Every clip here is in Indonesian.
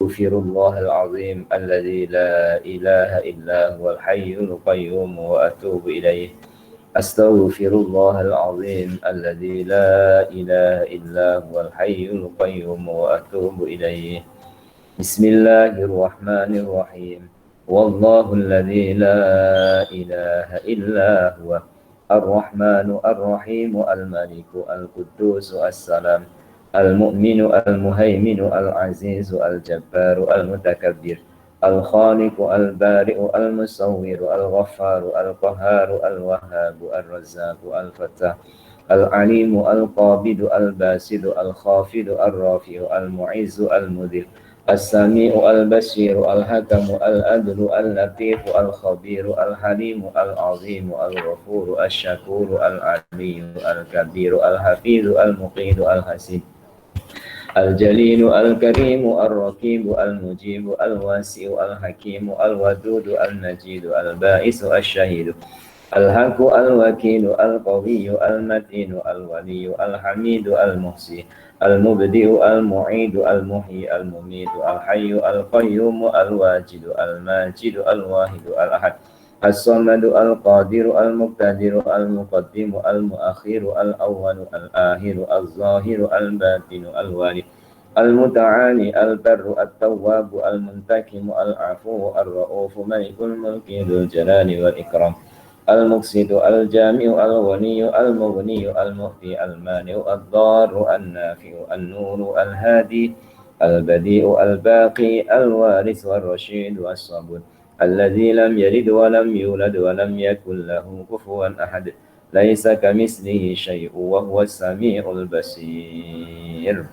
أستغفر الله العظيم الذي لا إله إلا هو الحي القيوم وأتوب إليه. أستغفر الله العظيم الذي لا إله إلا هو الحي القيوم وأتوب إليه. بسم الله الرحمن الرحيم. والله الذي لا إله إلا هو الرحمن الرحيم الملك القدوس السلام المؤمن المهيمن العزيز الجبار المتكبر الخالق البارئ المصور الغفار القهار الوهاب الرزاق الفتاح العليم القابض الباسط الخافض الرافع المعز المذل السميع البصير الحكم العدل اللطيف الخبير الحليم العظيم الغفور الشكور العلي الكبير الحفيظ المقيت الحسيب الجليل الكريم الرقيب المجيب الواسع الحكيم الودود المجيد البائس الشهيد الحق الوكيل القوي المتين الولي الحميد المحصي المبدئ المعيد المحيي المميت الحي القيوم الواجد الماجد الواحد الأحد الصمد القادر المقتدر المقدم المؤخر الأول الآخر الظاهر الباطن الوالي المتعالي البر التواب المنتقم العفو الرؤوف ملك الملك ذو الجلال والإكرام المقسط الجامع الغني المغني المؤتي المانع الضار النافع النور الهادي البديع الباقي الوارث والرشيد والصبور الذي لم يلد ولم يولد ولم يكن له كفوا أحد ليس كمثله شيء وهو السميع البصير.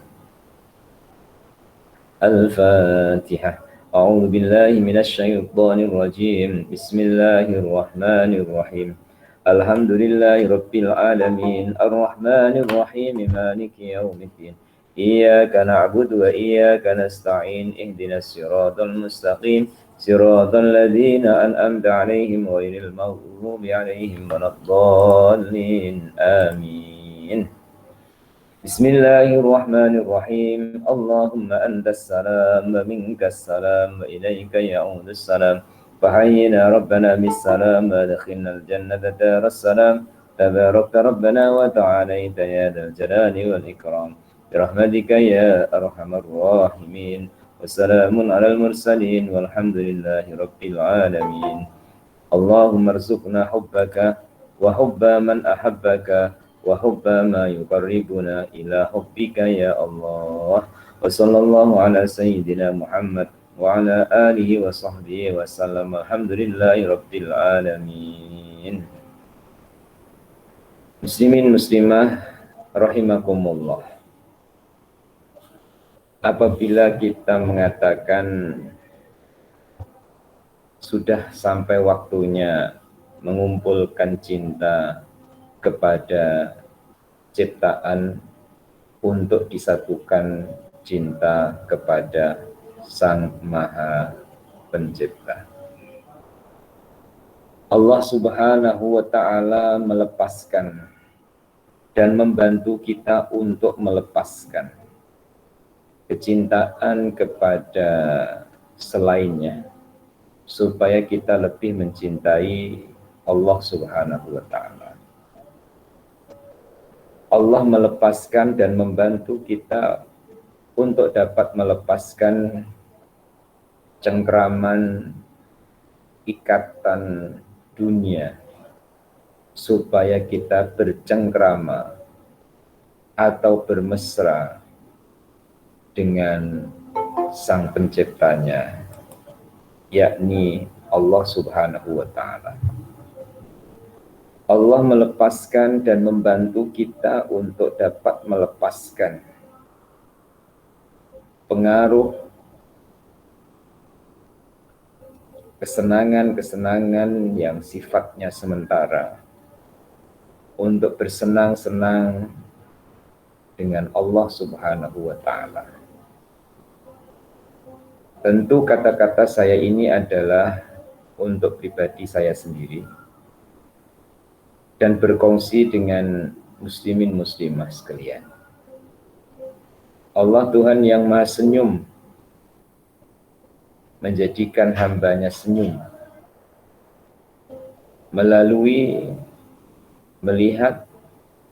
الفاتحة. أعوذ بالله من الشيطان الرجيم. بسم الله الرحمن الرحيم. الحمد لله رب العالمين الرحمن الرحيم مالك يوم الدين إياك نعبد وإياك نستعين اهدنا الصراط المستقيم صراط الذين أنعمت عليهم غير المغضوب عليهم ولا الضالين آمين. بسم الله الرحمن الرحيم. اللهم أنت السلام ومنك السلام وإليك يعود السلام فحينا ربنا بالسلام وادخلنا الجنة دار السلام تباركت ربنا وتعاليت يا ذا الجلال والإكرام برحمتك يا أرحم الراحمين والسلام على المرسلين والحمد لله رب العالمين. اللهم ارزقنا حبك وحب من أحبك وحب ما يقربنا إلى حبك يا الله. وصلى الله على سيدنا محمد وعلى آله وصحبه وسلم. الحمد لله رب العالمين. Muslimin muslimah rahimakumullah. Apabila kita mengatakan sudah sampai waktunya mengumpulkan cinta kepada ciptaan untuk disatukan cinta kepada Sang Maha Pencipta. Allah Subhanahu wa Ta'ala melepaskan dan membantu kita untuk melepaskan kecintaan kepada selainnya supaya kita lebih mencintai Allah Subhanahu wa Ta'ala. Allah melepaskan dan membantu kita untuk dapat melepaskan cengkraman ikatan dunia supaya kita bercengkrama atau bermesra dengan Sang Penciptanya, yakni Allah Subhanahu wa Ta'ala. Allah melepaskan dan membantu kita untuk dapat melepaskan pengaruh kesenangan-kesenangan yang sifatnya sementara untuk bersenang-senang dengan Allah Subhanahu wa Ta'ala. Tentu kata-kata saya ini adalah untuk pribadi saya sendiri dan berkongsi dengan muslimin muslimah sekalian. Allah Tuhan yang Maha Senyum menjadikan hambanya senyum melalui melihat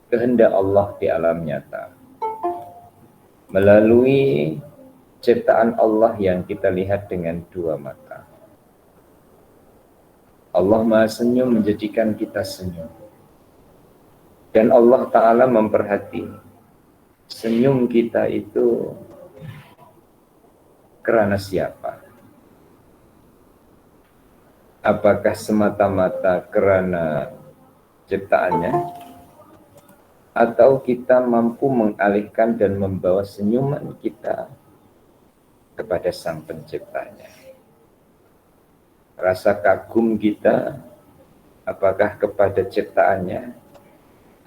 kehendak Allah di alam nyata, melalui ciptaan Allah yang kita lihat dengan dua mata. Allah Maha Senyum menjadikan kita senyum. Dan Allah Ta'ala memperhati senyum kita itu karena siapa? Apakah semata-mata karena ciptaannya? Atau kita mampu mengalihkan dan membawa senyuman kita kepada Sang Penciptanya? Rasa kagum kita apakah kepada ciptaannya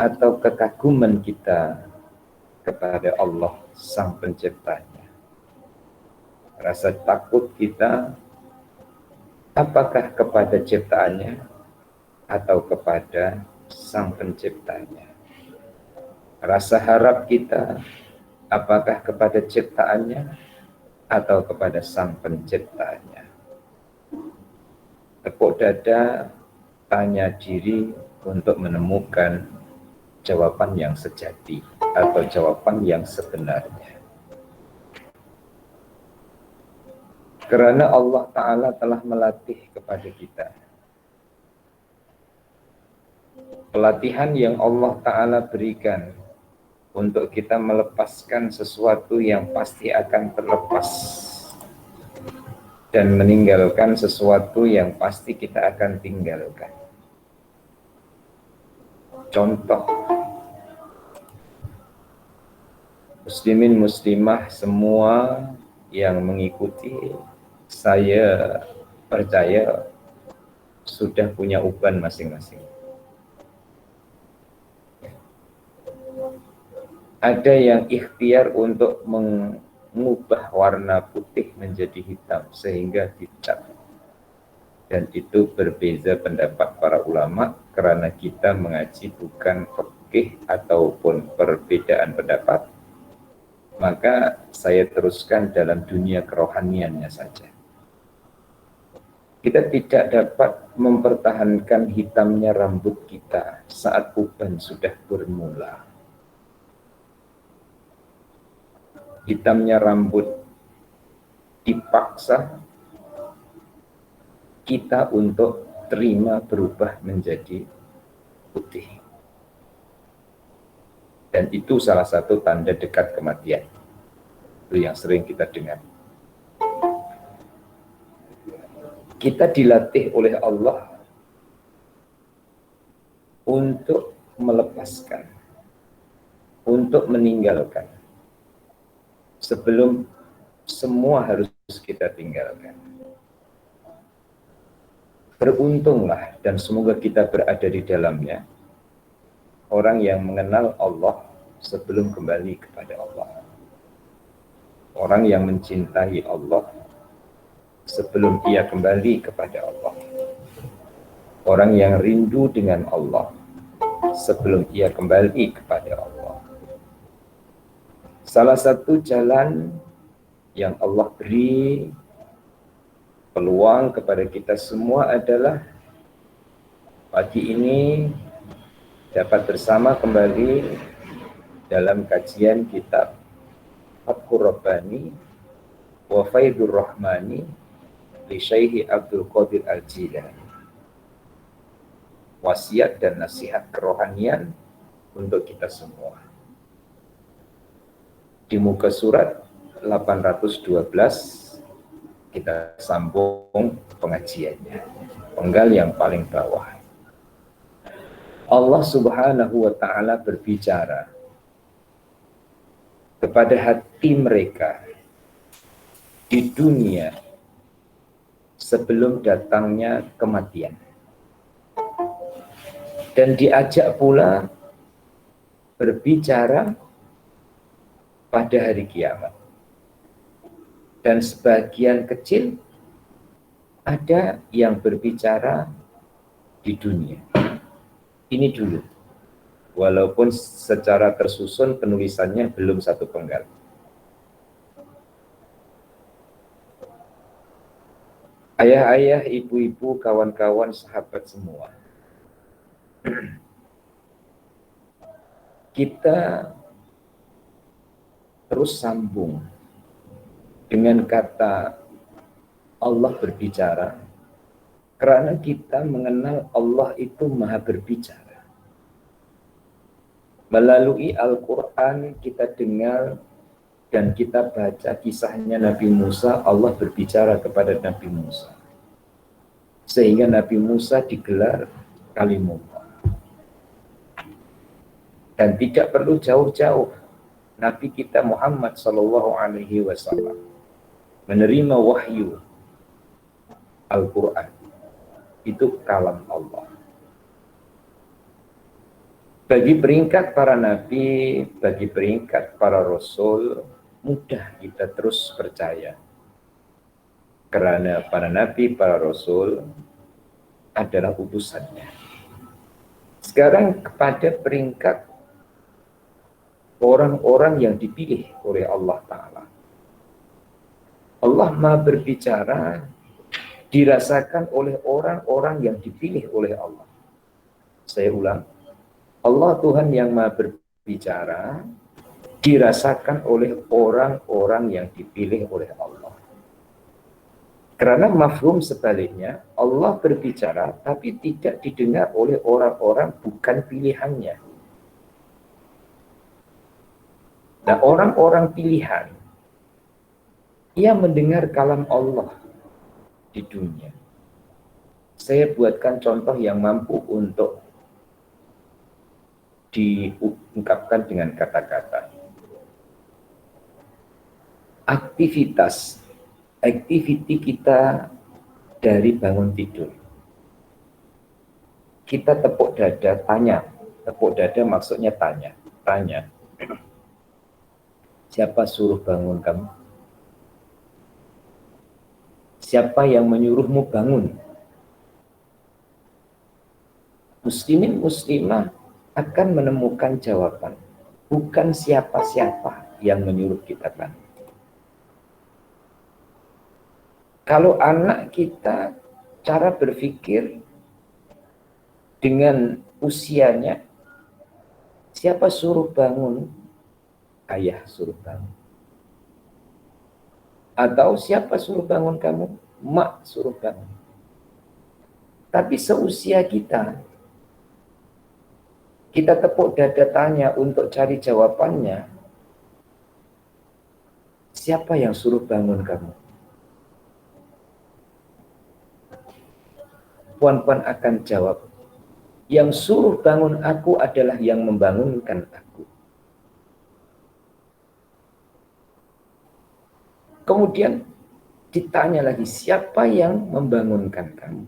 atau kekaguman kita kepada Allah Sang Penciptanya? Rasa takut kita apakah kepada ciptaannya atau kepada Sang Penciptanya? Rasa harap kita apakah kepada ciptaannya atau kepada Sang Penciptanya? Tepuk dada, tanya diri untuk menemukan jawaban yang sejati atau jawaban yang sebenarnya. Karena Allah Ta'ala telah melatih kepada kita. Pelatihan yang Allah Ta'ala berikan untuk kita melepaskan sesuatu yang pasti akan terlepas dan meninggalkan sesuatu yang pasti kita akan tinggalkan. Contoh, muslimin muslimah semua yang mengikuti, saya percaya sudah punya uban masing-masing. Ada yang ikhtiar untuk mengubah warna putih menjadi hitam sehingga dicat. Dan itu berbeza pendapat para ulama karena kita mengaji bukan fikih ataupun perbedaan pendapat. Maka saya teruskan dalam dunia kerohaniannya saja. Kita tidak dapat mempertahankan hitamnya rambut kita saat uban sudah bermula. Hitamnya rambut dipaksa kita untuk terima berubah menjadi putih. Dan itu salah satu tanda dekat kematian. Itu yang sering kita dengar. Kita dilatih oleh Allah untuk melepaskan, untuk meninggalkan. Sebelum semua harus kita tinggalkan. Beruntunglah dan semoga kita berada di dalamnya. Orang yang mengenal Allah sebelum kembali kepada Allah. Orang yang mencintai Allah sebelum ia kembali kepada Allah. Orang yang rindu dengan Allah sebelum ia kembali kepada Allah. Salah satu jalan yang Allah beri peluang kepada kita semua adalah pagi ini dapat bersama kembali dalam kajian kitab Fathur Rabbani wa Faidur Rahmani li Syekh Abdul Qadir Al-Jilani. Wasiat dan nasihat kerohanian untuk kita semua. Di muka surat 812 kita sambung pengajiannya. Penggal yang paling bawah. Allah Subhanahu wa Ta'ala berbicara kepada hati mereka di dunia sebelum datangnya kematian. Dan diajak pula berbicara pada hari kiamat. Dan sebagian kecil ada yang berbicara di dunia. Ini dulu. Walaupun secara tersusun penulisannya belum satu penggal. Ayah-ayah, ibu-ibu, kawan-kawan, sahabat semua. Kita terus sambung dengan kata Allah berbicara, karena kita mengenal Allah itu maha berbicara. Melalui Al-Quran kita dengar dan kita baca kisahnya Nabi Musa, Allah berbicara kepada Nabi Musa. Sehingga Nabi Musa digelar Kalimullah. Dan tidak perlu jauh-jauh, Nabi kita Muhammad SAW menerima wahyu Al-Quran. Itu kalam Allah. Bagi peringkat para nabi, bagi peringkat para rasul, mudah kita terus percaya. Karena para nabi, para rasul adalah utusannya. Sekarang kepada peringkat orang-orang yang dipilih oleh Allah Ta'ala. Allah Maha berbicara dirasakan oleh orang-orang yang dipilih oleh Allah. Saya ulang, Allah Tuhan yang Maha berbicara dirasakan oleh orang-orang yang dipilih oleh Allah. Karena mafhum sebaliknya, Allah berbicara tapi tidak didengar oleh orang-orang bukan pilihannya. Nah, orang-orang pilihan, ia mendengar kalam Allah di dunia. Saya buatkan contoh yang mampu untuk diungkapkan dengan kata-kata. Activity kita dari bangun tidur. Kita tepuk dada, tanya. Tepuk dada maksudnya tanya. Tanya. Siapa suruh bangun kamu? Siapa yang menyuruhmu bangun? Muslimin muslimah akan menemukan jawaban. Bukan siapa-siapa yang menyuruh kita bangun. Kalau anak kita cara berpikir dengan usianya, siapa suruh bangun? Ayah suruh bangun. Atau siapa suruh bangun kamu? Mak suruh bangun. Tapi seusia kita tepuk dada tanya untuk cari jawabannya. Siapa yang suruh bangun kamu? Puan-puan akan jawab, yang suruh bangun aku adalah yang membangunkan aku. Kemudian ditanya lagi, siapa yang membangunkan kamu?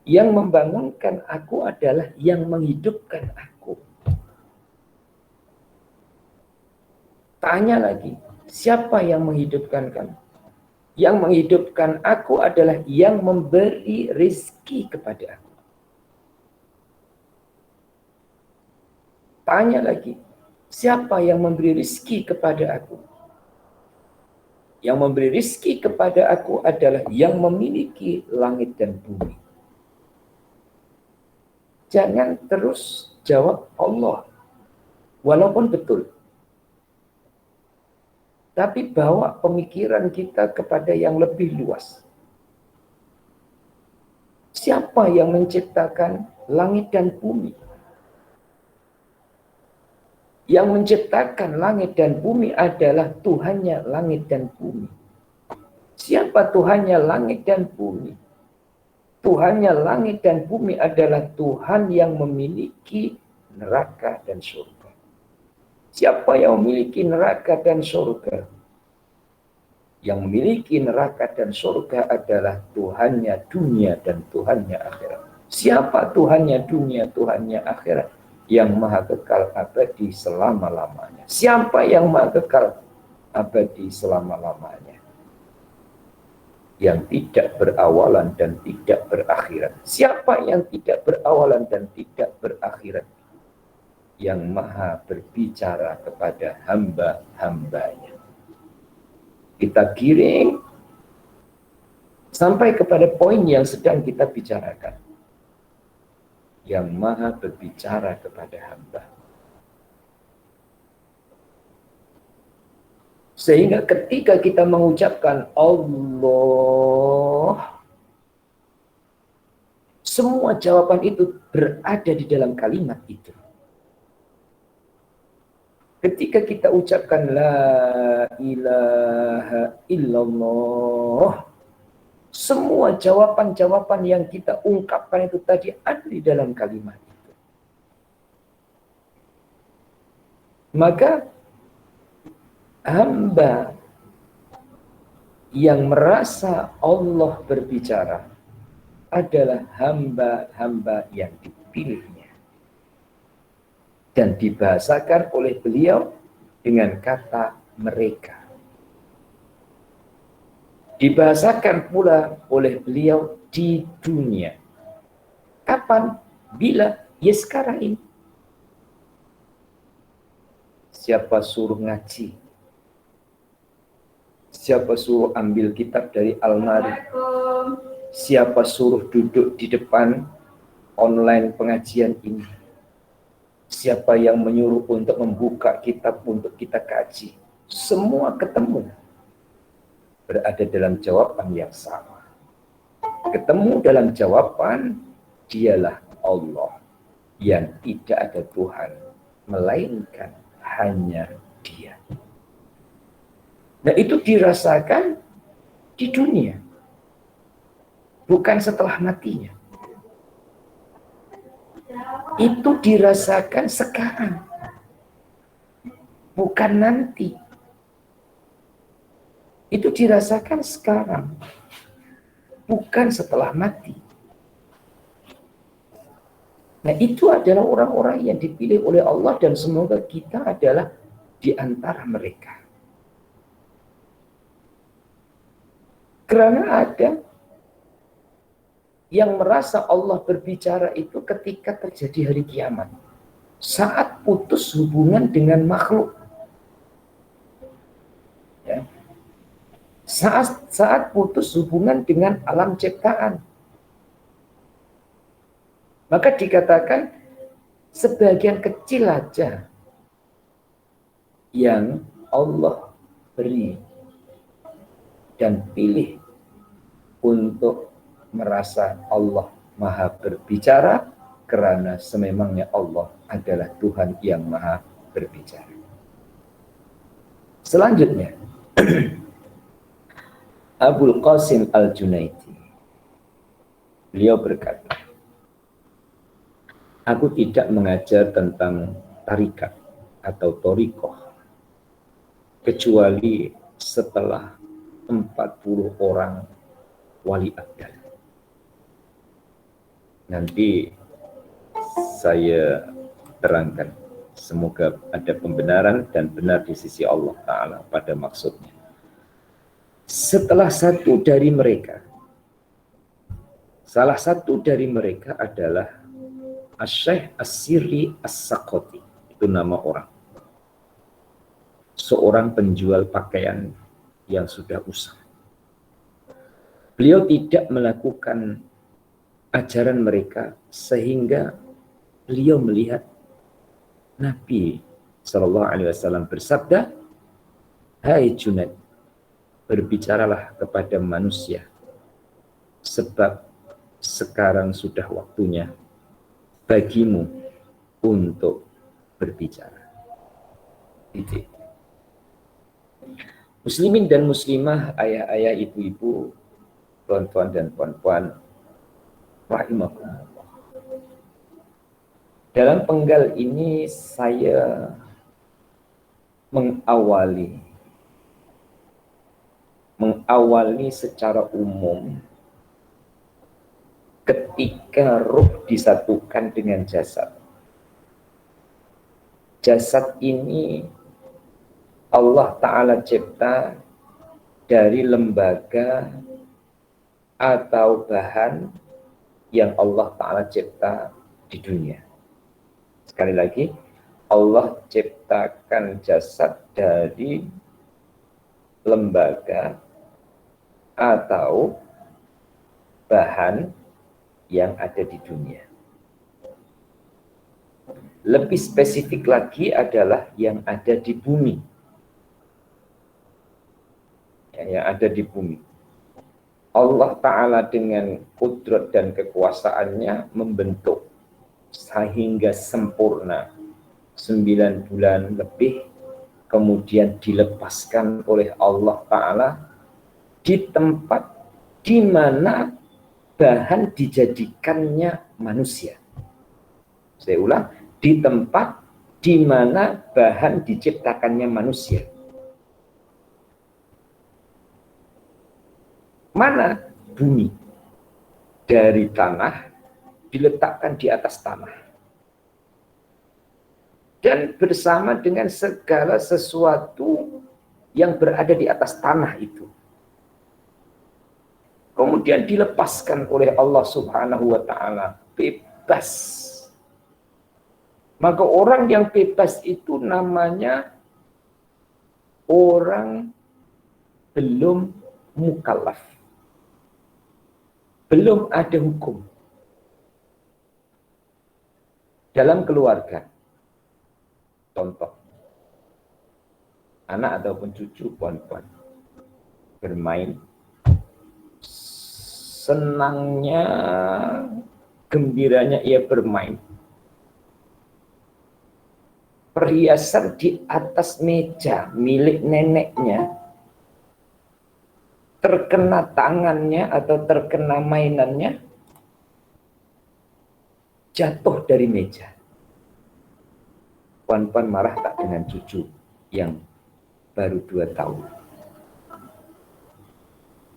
Yang membangunkan aku adalah yang menghidupkan aku. Tanya lagi, siapa yang menghidupkan kamu? Yang menghidupkan aku adalah yang memberi rezeki kepada aku. Tanya lagi, siapa yang memberi rezeki kepada aku? Yang memberi rezeki kepada aku adalah yang memiliki langit dan bumi. Jangan terus jawab Allah, walaupun betul. Tapi bawa pemikiran kita kepada yang lebih luas. Siapa yang menciptakan langit dan bumi? Yang menciptakan langit dan bumi adalah Tuhannya langit dan bumi. Siapa Tuhannya langit dan bumi? Tuhannya langit dan bumi adalah Tuhan yang memiliki neraka dan surga. Siapa yang memiliki neraka dan surga? Yang memiliki neraka dan surga adalah Tuhannya dunia dan Tuhannya akhirat. Siapa Tuhannya dunia, Tuhannya akhirat? Yang maha kekal abadi selama-lamanya. Siapa yang maha kekal abadi selama-lamanya? Yang tidak berawalan dan tidak berakhirat. Siapa yang tidak berawalan dan tidak berakhirat? Yang maha berbicara kepada hamba-hambanya. Kita giring Sampai kepada poin yang sedang kita bicarakan. Yang Maha berbicara kepada hamba. Sehingga ketika kita mengucapkan Allah, semua jawaban itu berada di dalam kalimat itu. Ketika kita ucapkan la ilaha illallah, semua jawaban-jawaban yang kita ungkapkan itu tadi ada di dalam kalimat itu. Maka hamba yang merasa Allah berbicara adalah hamba-hamba yang dipilihnya. Dan dibahasakan oleh beliau dengan kata mereka. Dibahasakan pula oleh beliau di dunia. Kapan? Bila? Ya sekarang ini. Siapa suruh ngaji? Siapa suruh ambil kitab dari almari? Siapa suruh duduk di depan online pengajian ini? Siapa yang menyuruh untuk membuka kitab untuk kita kaji? Semua ketemu. Berada dalam jawaban yang sama. Ketemu dalam jawaban, dialah Allah. Yang tidak ada Tuhan, melainkan hanya Dia. Nah itu dirasakan di dunia. Bukan setelah matinya. Itu dirasakan sekarang, bukan nanti. Itu dirasakan sekarang, bukan setelah mati. Nah itu adalah orang-orang yang dipilih oleh Allah dan semoga kita adalah di antara mereka. Karena ada yang merasa Allah berbicara itu ketika terjadi hari kiamat. Saat putus hubungan dengan makhluk. Ya. Saat putus hubungan dengan alam ciptaan. Maka dikatakan sebagian kecil aja yang Allah beri dan pilih untuk merasa Allah Maha berbicara karena sememangnya Allah adalah Tuhan yang Maha berbicara. Selanjutnya, Abul Qasim Al-Junaidi, beliau berkata, aku tidak mengajar tentang tarikat atau thariqah kecuali setelah 40 orang wali abdal. Nanti saya terangkan. Semoga ada pembenaran dan benar di sisi Allah Ta'ala pada maksudnya. Setelah salah satu dari mereka adalah Asy-Syaikh As-Sirri As-Saqati. Itu nama orang. Seorang penjual pakaian yang sudah usang. Beliau tidak melakukan ajaran mereka sehingga beliau melihat Nabi Shallallahu Alaihi Wasallam bersabda, "Hai Junaid, berbicaralah kepada manusia, sebab sekarang sudah waktunya bagimu untuk berbicara." Titik. Muslimin dan muslimah, ayah-ayah, ibu-ibu, tuan-tuan dan puan-puan, rahimakumullah. Dalam penggal ini saya mengawali secara umum ketika ruh disatukan dengan jasad. Jasad ini Allah Ta'ala cipta dari lembaga atau bahan yang Allah Ta'ala cipta di dunia. Sekali lagi, Allah ciptakan jasad dari lembaga atau bahan yang ada di dunia. Lebih spesifik lagi adalah yang ada di bumi. Yang ada di bumi. Allah Ta'ala dengan kudrat dan kekuasaannya membentuk sehingga sempurna 9 bulan lebih, kemudian dilepaskan oleh Allah Ta'ala di tempat di mana bahan dijadikannya manusia. Saya ulang, di tempat di mana bahan diciptakannya manusia. Mana? Bumi. Dari tanah diletakkan di atas tanah. Dan bersama dengan segala sesuatu yang berada di atas tanah itu. Kemudian dilepaskan oleh Allah Subhanahu wa Ta'ala, bebas. Maka orang yang bebas itu namanya orang belum mukallaf. Belum ada hukum dalam keluarga. Contoh, anak ataupun cucu puan-puan bermain, senangnya, gembiranya ia bermain. Perhiasan di atas meja milik neneknya terkena tangannya atau terkena mainannya, jatuh dari meja. Puan-puan marah tak dengan cucu yang baru 2 tahun?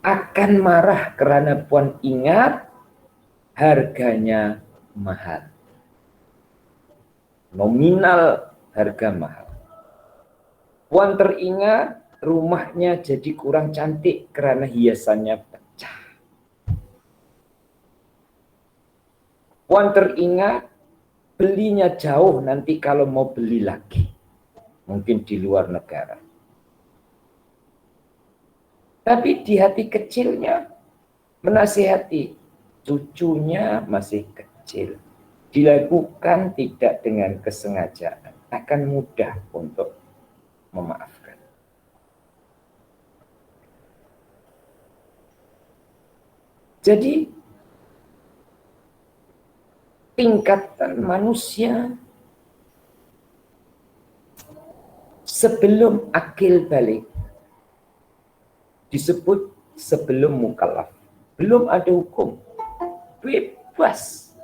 Akan marah karena puan ingat harganya mahal. Nominal harga mahal. Puan teringat rumahnya jadi kurang cantik karena hiasannya pecah. Puan teringat belinya jauh nanti kalau mau beli lagi. Mungkin di luar negara. Tapi di hati kecilnya menasihati, cucunya masih kecil. Dilakukan tidak dengan kesengajaan, akan mudah untuk memaafkan. Jadi tingkatan manusia sebelum akil balik disebut sebelum mukallaf. Belum ada hukum. Bebas.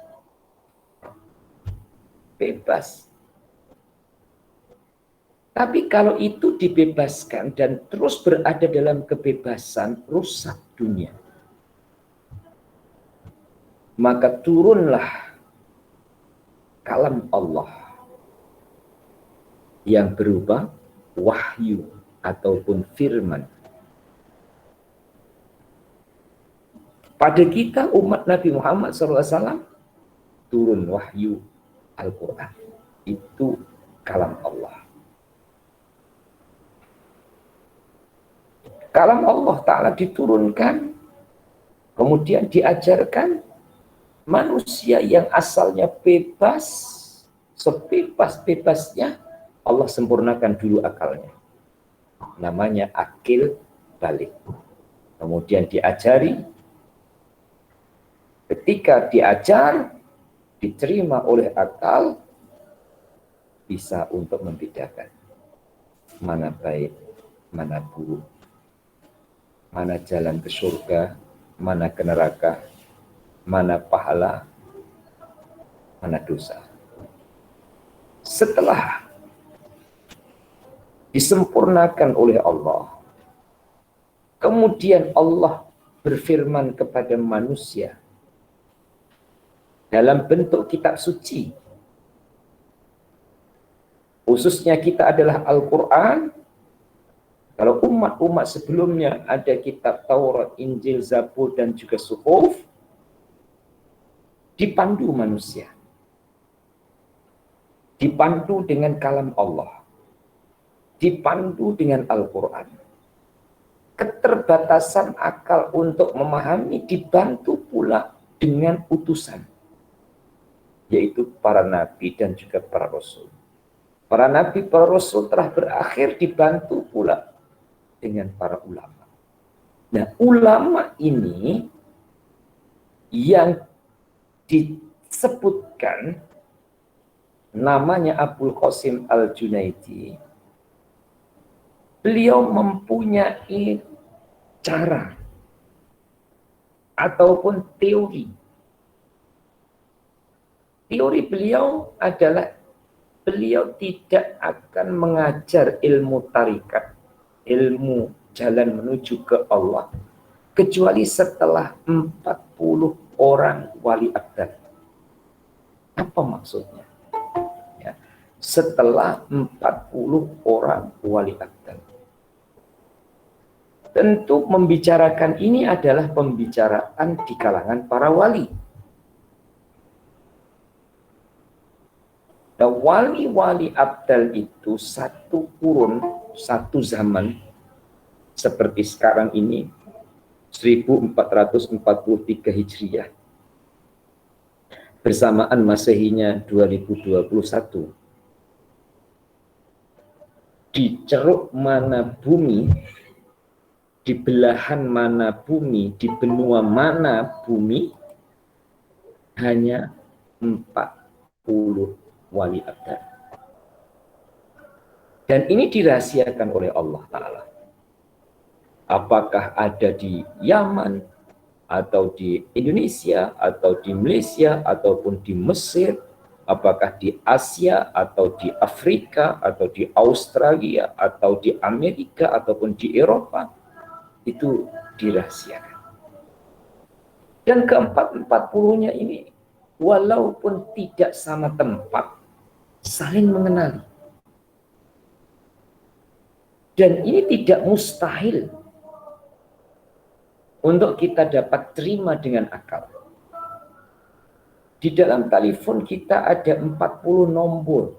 Bebas. Tapi kalau itu dibebaskan dan terus berada dalam kebebasan, rusak dunia. Maka turunlah kalam Allah yang berupa wahyu ataupun firman. Pada kita umat Nabi Muhammad SAW turun wahyu Al-Quran. Itu kalam Allah. Kalam Allah Ta'ala diturunkan, kemudian diajarkan manusia yang asalnya bebas, sebebas-bebasnya, Allah sempurnakan dulu akalnya. Namanya akil balik. Kemudian diajari. Ketika diajar, diterima oleh akal, bisa untuk membedakan mana baik, mana buruk, mana jalan ke surga, mana ke neraka, mana pahala, mana dosa. Setelah disempurnakan oleh Allah, kemudian Allah berfirman kepada manusia dalam bentuk kitab suci. Khususnya kita adalah Al-Quran. Kalau umat-umat sebelumnya ada kitab Taurat, Injil, Zabur, dan juga Suhuf, dipandu manusia. Dipandu dengan kalam Allah. Dipandu dengan Al-Quran. Keterbatasan akal untuk memahami dibantu pula pula dengan utusan, yaitu para nabi dan juga para rasul. Para nabi, para rasul telah berakhir dibantu pula dengan para ulama. Nah, ulama ini yang disebutkan namanya Abul Qasim Al-Junaidi, beliau mempunyai cara ataupun teori. Teori beliau adalah beliau tidak akan mengajar ilmu tarikat, ilmu jalan menuju ke Allah, kecuali setelah 40 orang wali abdal. Apa maksudnya? Ya, setelah 40 orang wali abdal. Tentu membicarakan ini adalah pembicaraan di kalangan para wali. Nah, wali-wali abdal itu satu kurun, satu zaman, seperti sekarang ini, 1443 Hijriah. Bersamaan Masehinya 2021. Di ceruk mana bumi, di belahan mana bumi, di benua mana bumi, hanya 40 wali abdal. Dan ini dirahasiakan oleh Allah Ta'ala. Apakah ada di Yaman, atau di Indonesia, atau di Malaysia, ataupun di Mesir, apakah di Asia, atau di Afrika, atau di Australia, atau di Amerika, ataupun di Eropa, itu dirahasiakan. Dan keempat-40-nya ini, walaupun tidak sama tempat, saling mengenali. Dan ini tidak mustahil untuk kita dapat terima dengan akal. Di dalam telepon kita ada 40 nombor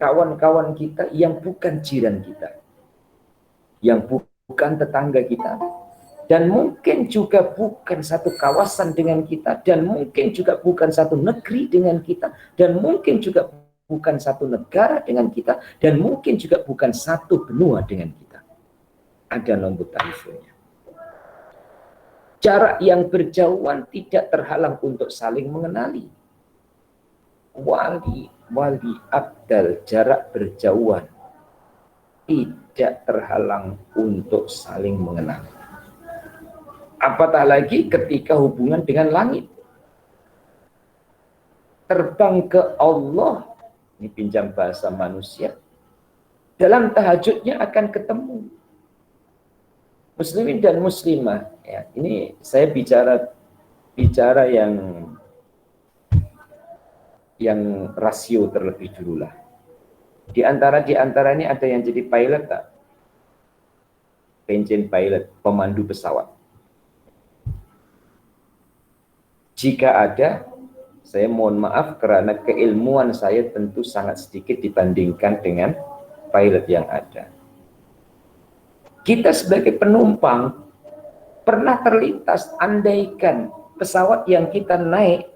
kawan-kawan kita yang bukan jiran kita, yang bukan tetangga kita, dan mungkin juga bukan satu kawasan dengan kita, dan mungkin juga bukan satu negeri dengan kita, dan mungkin juga bukan satu negara dengan kita, dan mungkin juga bukan satu benua dengan kita. Ada nomor teleponnya. Jarak yang berjauhan tidak terhalang untuk saling mengenali. Wali abdal jarak berjauhan tidak terhalang untuk saling mengenali. Apatah lagi ketika hubungan dengan langit. Terbang ke Allah, ini pinjam bahasa manusia, dalam tahajudnya akan ketemu. Muslimin dan muslimah, ya, ini saya bicara yang rasio terlebih dulu lah. Di antara ini ada yang jadi pilot tak? Engine pilot, pemandu pesawat. Jika ada, saya mohon maaf karena keilmuan saya tentu sangat sedikit dibandingkan dengan pilot yang ada. Kita sebagai penumpang pernah terlintas, andaikan pesawat yang kita naik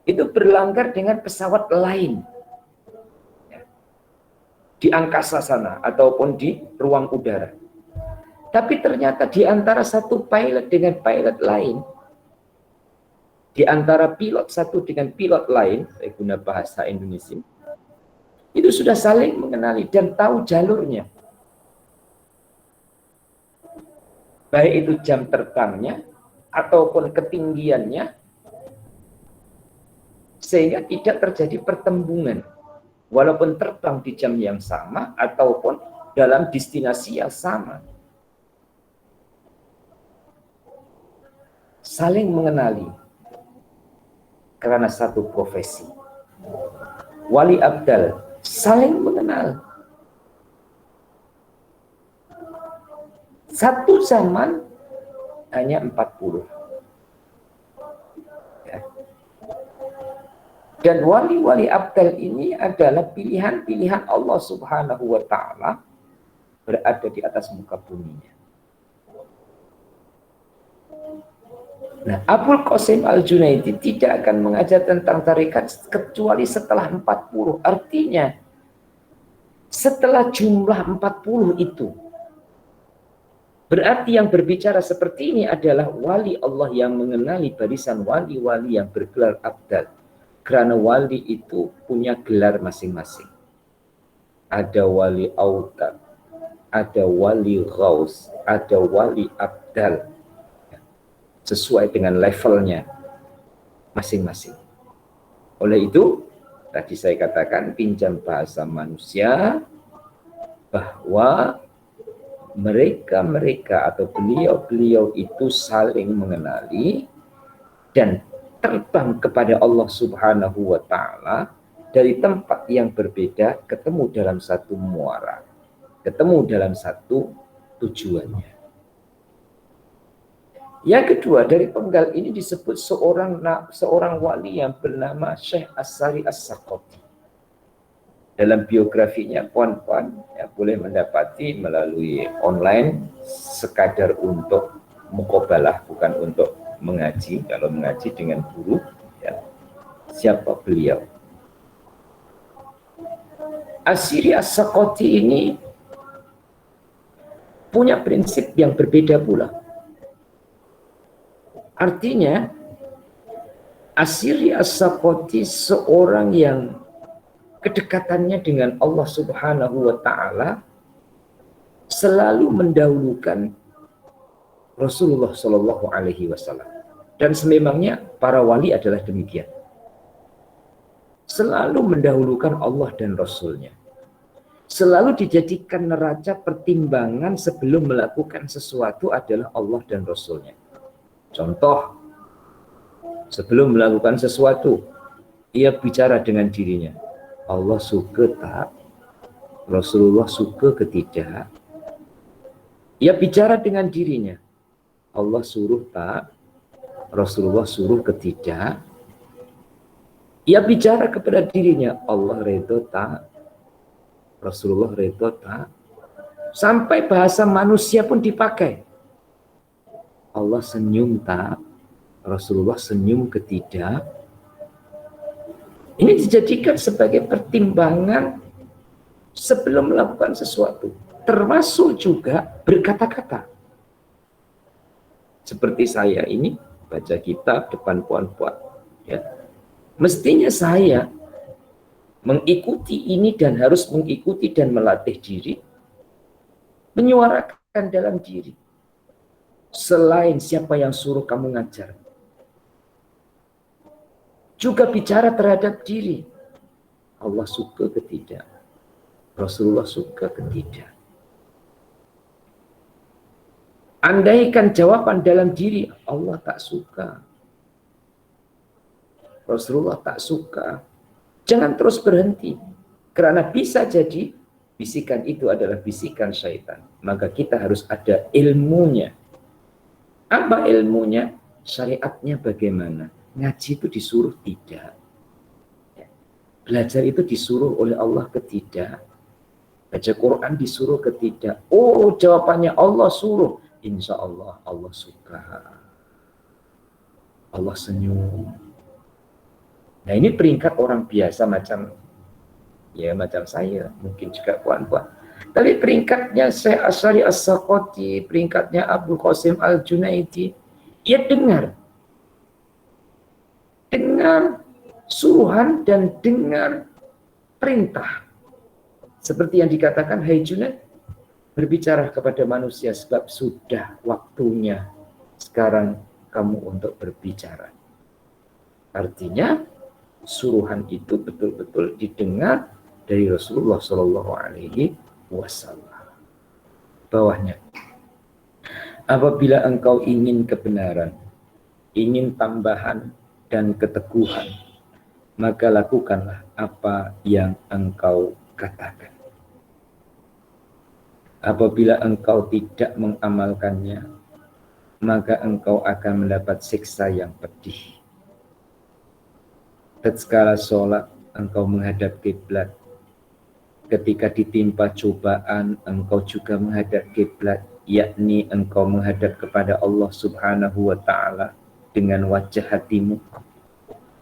itu berlanggar dengan pesawat lain di angkasa sana ataupun di ruang udara. Tapi ternyata di antara satu pilot dengan pilot lain, di antara pilot satu dengan pilot lain, saya guna bahasa Indonesia, itu sudah saling mengenali dan tahu jalurnya. Baik itu jam terbangnya ataupun ketinggiannya, sehingga tidak terjadi pertembungan walaupun terbang di jam yang sama ataupun dalam destinasi yang sama. Saling mengenali karena satu profesi. Wali abdal saling mengenal. Satu zaman hanya 40. Ya. Dan wali-wali abdal ini adalah pilihan-pilihan Allah Subhanahu wa Ta'ala berada di atas muka buminya. Nah, Abul Qasim Al-Junaidi tidak akan mengajar tentang tarekat kecuali setelah 40. Artinya, setelah jumlah 40 itu, berarti yang berbicara seperti ini adalah wali Allah yang mengenali barisan wali-wali yang bergelar abdal. Karena wali itu punya gelar masing-masing. Ada wali autad, ada wali ghaus, ada wali abdal. Sesuai dengan levelnya masing-masing. Oleh itu, tadi saya katakan pinjam bahasa manusia bahwa mereka-mereka atau beliau-beliau itu saling mengenali dan terbang kepada Allah Subhanahu wa Ta'ala dari tempat yang berbeda, ketemu dalam satu muara, ketemu dalam satu tujuannya. Yang kedua, dari penggal ini disebut seorang wali yang bernama Syekh As-Sari As-Sakoti. Dalam biografinya, puan-puan ya, boleh mendapati melalui online sekadar untuk mukobalah, bukan untuk mengaji. Kalau mengaji dengan guru, ya, siapa beliau? As-Sari As-Sakoti ini punya prinsip yang berbeda pula. Artinya, As-Sari As-Sakoti seorang yang kedekatannya dengan Allah Subhanahu wa Ta'ala selalu mendahulukan Rasulullah Shallallahu Alaihi Wasallam. Dan sememangnya para wali adalah demikian. Selalu mendahulukan Allah dan Rasulnya. Selalu dijadikan neraca pertimbangan sebelum melakukan sesuatu adalah Allah dan Rasulnya. Contoh, sebelum melakukan sesuatu, ia bicara dengan dirinya. Allah suka tak? Rasulullah suka ketidak? Ia bicara dengan dirinya. Allah suruh tak? Rasulullah suruh ketidak? Ia bicara kepada dirinya. Allah redho tak? Rasulullah redho tak? Sampai bahasa manusia pun dipakai. Allah senyum tak? Rasulullah senyum ketidak? Ini dijadikan sebagai pertimbangan sebelum melakukan sesuatu. Termasuk juga berkata-kata. Seperti saya ini baca kitab depan puan-puan. Ya. Mestinya saya mengikuti ini dan harus mengikuti dan melatih diri. Menyuarakan dalam diri. Selain siapa yang suruh kamu ngajar. Juga bicara terhadap diri. Allah suka ketidak? Rasulullah suka ketidak? Andaikan jawaban dalam diri, Allah tak suka. Rasulullah tak suka. Jangan terus berhenti. Karena bisa jadi bisikan itu adalah bisikan syaitan. Maka kita harus ada ilmunya. Apa ilmunya? Syariatnya bagaimana? Ngaji itu disuruh tidak. Belajar itu disuruh oleh Allah ketidak. Baca Quran disuruh ketidak. Oh, jawabannya Allah suruh. Insya Allah, Allah suka. Allah senyum. Nah, ini peringkat orang biasa macam saya, mungkin juga puan-puan. Tapi peringkatnya Syekh As-Sari As-Sakoti, peringkatnya Abul Qasim Al-Junaidi, ia dengar suruhan dan dengar perintah. Seperti yang dikatakan, hai Junaid, berbicara kepada manusia sebab sudah waktunya sekarang kamu untuk berbicara. Artinya, suruhan itu betul-betul didengar dari Rasulullah Shallallahu Alaihi Wasallam. Bawahnya, apabila engkau ingin kebenaran, ingin tambahan dan keteguhan, maka lakukanlah apa yang engkau katakan. Apabila engkau tidak mengamalkannya, maka engkau akan mendapat siksa yang pedih. Tatkala sholat, engkau menghadap kiblat. Ketika ditimpa cobaan, engkau juga menghadap kiblat, yakni engkau menghadap kepada Allah Subhanahu wa Ta'ala. dengan wajah hatimu,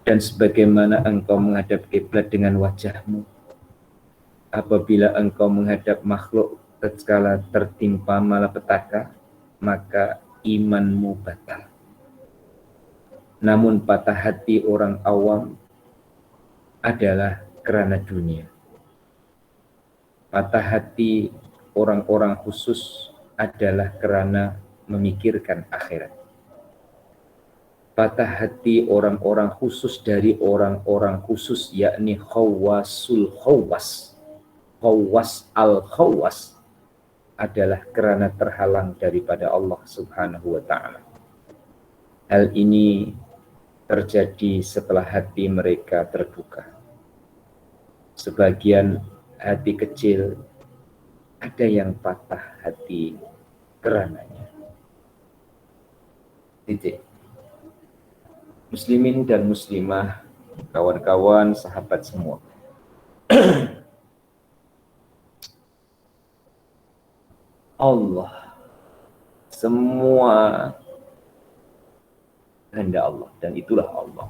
dan sebagaimana engkau menghadap kiblat dengan wajahmu. Apabila engkau menghadap makhluk tatkala tertimpa malapetaka, maka imanmu batal. Namun patah hati orang awam adalah karena dunia. Patah hati orang-orang khusus adalah karena memikirkan akhirat. Patah hati orang-orang khusus dari orang-orang khusus, yakni khawasul khawas, khawas al-khawas, adalah karena terhalang daripada Allah Subhanahu wa ta'ala. Hal ini terjadi setelah hati mereka terbuka. Sebagian hati kecil ada yang patah hati karenanya. Titik. Muslimin dan muslimah, kawan-kawan, sahabat semua. Allah, semua kehendak Allah, dan itulah Allah.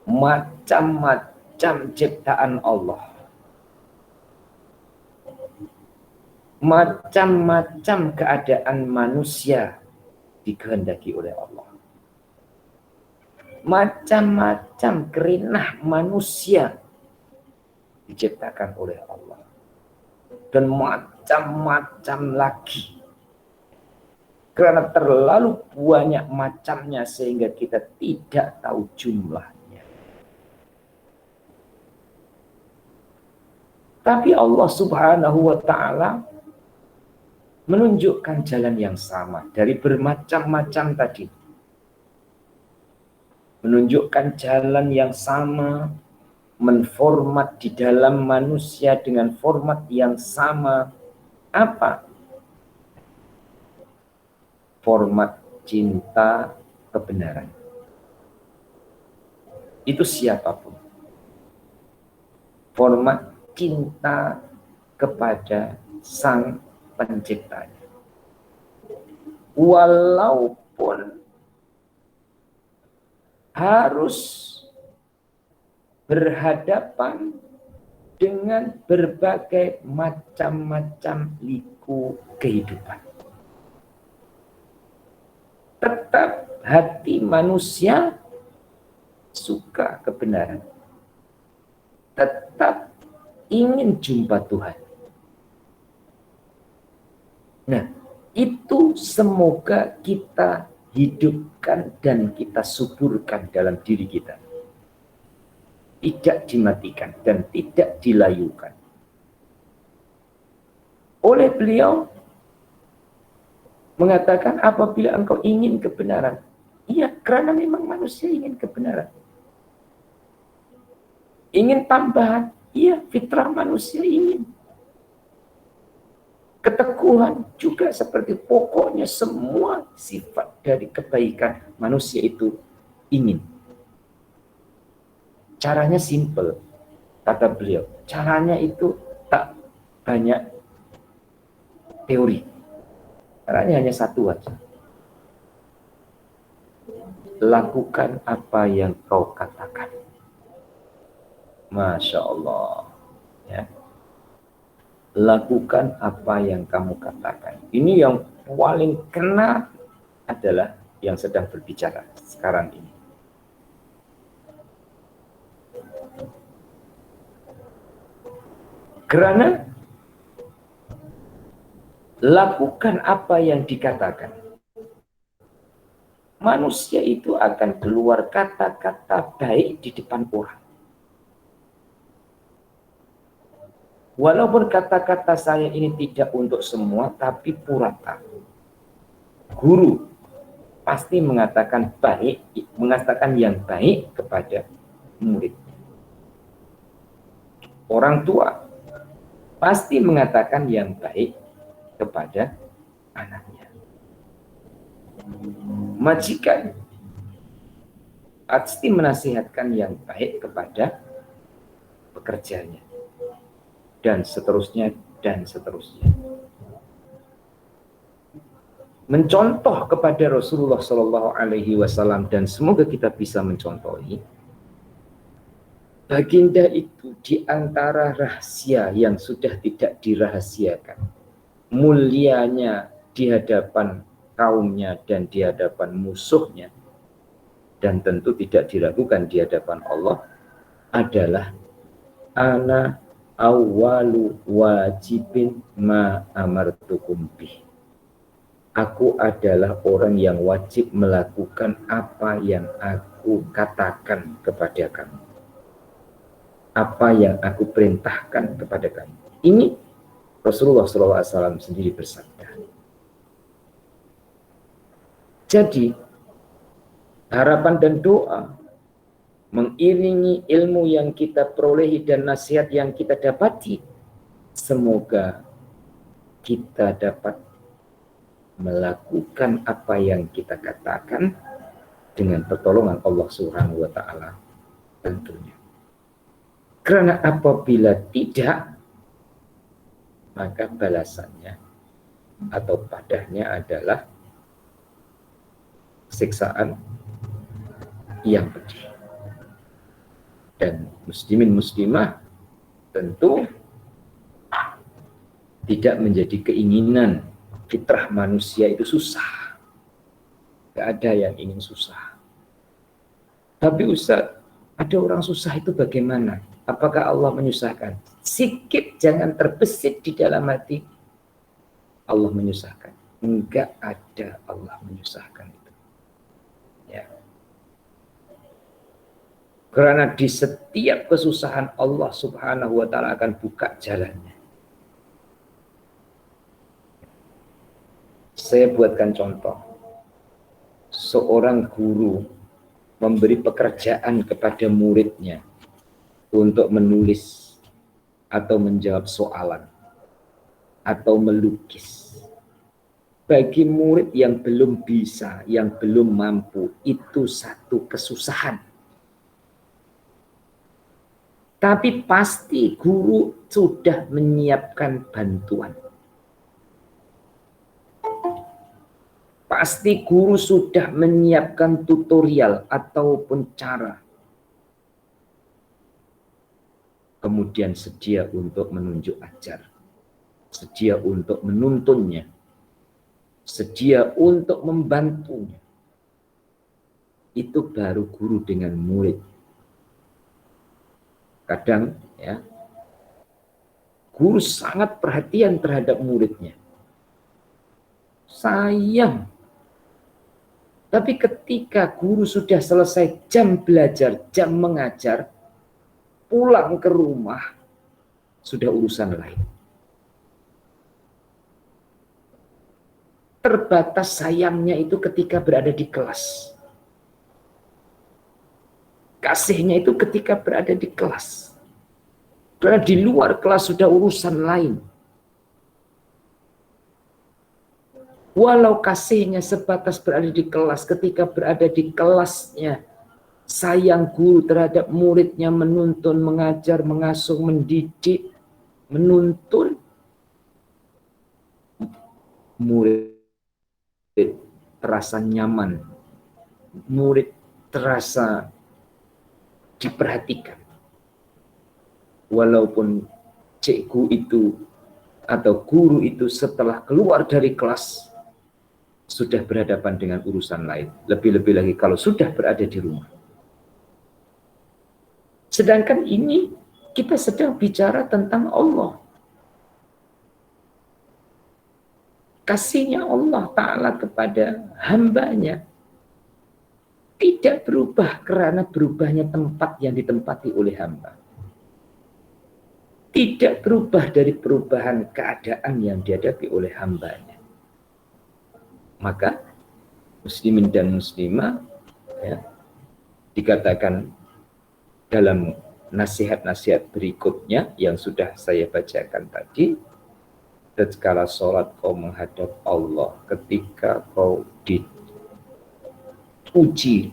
Macam-macam ciptaan Allah, macam-macam keadaan manusia dikehendaki oleh Allah. Macam-macam kerinah manusia diciptakan oleh Allah. Dan macam-macam lagi. Karena terlalu banyak macamnya sehingga kita tidak tahu jumlahnya. Tapi Allah Subhanahu wa ta'ala menunjukkan jalan yang sama dari bermacam-macam tadi. Menunjukkan jalan yang sama, menformat di dalam manusia dengan format yang sama. Apa? Format cinta kebenaran. Itu siapapun. Format cinta kepada sang penciptanya. Walaupun harus berhadapan dengan berbagai macam-macam liku kehidupan. Tetap hati manusia suka kebenaran. Tetap ingin jumpa Tuhan. Nah, itu semoga kita hidupkan dan kita suburkan dalam diri kita. Tidak dimatikan dan tidak dilayukan. Oleh beliau mengatakan apabila engkau ingin kebenaran. Iya, karena memang manusia ingin kebenaran. Ingin tambahan. Iya, fitrah manusia ingin. Keteguhan juga seperti pokoknya semua sifat dari kebaikan manusia itu ingin. Caranya simple, kata beliau. Caranya itu tak banyak teori. Caranya hanya satu aja. Lakukan apa yang kau katakan. Masya Allah. Ya. Lakukan apa yang kamu katakan. Ini yang paling kena adalah yang sedang berbicara sekarang ini. Karena lakukan apa yang dikatakan. Manusia itu akan keluar kata-kata baik di depan orang. Walaupun kata-kata saya ini tidak untuk semua, tapi purata. Guru pasti mengatakan baik, mengatakan yang baik kepada murid. Orang tua pasti mengatakan yang baik kepada anaknya. Majikan pasti menasihatkan yang baik kepada pekerjanya. Dan seterusnya, dan seterusnya. mencontoh kepada Rasulullah Shallallahu Alaihi Wasallam, dan semoga kita bisa mencontohi. Baginda itu di antara rahasia yang sudah tidak dirahasiakan, mulianya di hadapan kaumnya dan di hadapan musuhnya, dan tentu tidak diragukan di hadapan Allah, adalah ana awwalu wajibin ma amartukum bih. Aku adalah orang yang wajib melakukan apa yang aku katakan kepada kamu, apa yang aku perintahkan kepada kamu. Ini Rasulullah SAW sendiri bersabda. Jadi harapan dan doa mengiringi ilmu yang kita perolehi dan nasihat yang kita dapati, semoga kita dapat melakukan apa yang kita katakan dengan pertolongan Allah Subhanahu wa taala tentunya. Karena apabila tidak, maka balasannya atau padahnya adalah siksaan yang pedih. Dan muslimin muslimah tentu tidak menjadi keinginan. Fitrah manusia itu susah. Gak ada yang ingin susah. Tapi Ustaz, ada orang susah itu bagaimana? Apakah Allah menyusahkan? Sikit jangan terbesit di dalam hati Allah menyusahkan. Enggak ada Allah menyusahkan itu. Ya. Karena di setiap kesusahan Allah Subhanahu wa taala akan buka jalannya. Saya buatkan contoh. Seorang guru memberi pekerjaan kepada muridnya untuk menulis atau menjawab soalan atau melukis. Bagi murid yang belum bisa, yang belum mampu, itu satu kesusahan. Tapi pasti guru sudah menyiapkan bantuan. Pasti guru sudah menyiapkan tutorial ataupun cara. Kemudian sedia untuk menunjuk ajar. Sedia untuk menuntunnya. Sedia untuk membantunya. Itu baru guru dengan murid. Kadang ya, guru sangat perhatian terhadap muridnya. Sayang. Tapi ketika guru sudah selesai jam belajar, jam mengajar, pulang ke rumah, sudah urusan lain. Terbatas sayangnya itu ketika berada di kelas. Kasihnya itu ketika berada di kelas. Karena di luar kelas sudah urusan lain. Walau kasihnya sebatas berada di kelas, ketika berada di kelasnya, sayang guru terhadap muridnya, menuntun, mengajar, mengasuh, mendidik, menuntun, murid terasa nyaman, murid terasa diperhatikan. Walaupun cikgu itu atau guru itu setelah keluar dari kelas sudah berhadapan dengan urusan lain. Lebih-lebih lagi kalau sudah berada di rumah. Sedangkan ini kita sedang bicara tentang Allah. Kasihnya Allah Ta'ala kepada hambanya tidak berubah karena berubahnya tempat yang ditempati oleh hamba. Tidak berubah dari perubahan keadaan yang dihadapi oleh hambanya. Maka muslimin dan muslimah ya, dikatakan dalam nasihat-nasihat berikutnya yang sudah saya bacakan tadi, tatkala sholat kau menghadap Allah, ketika kau diuji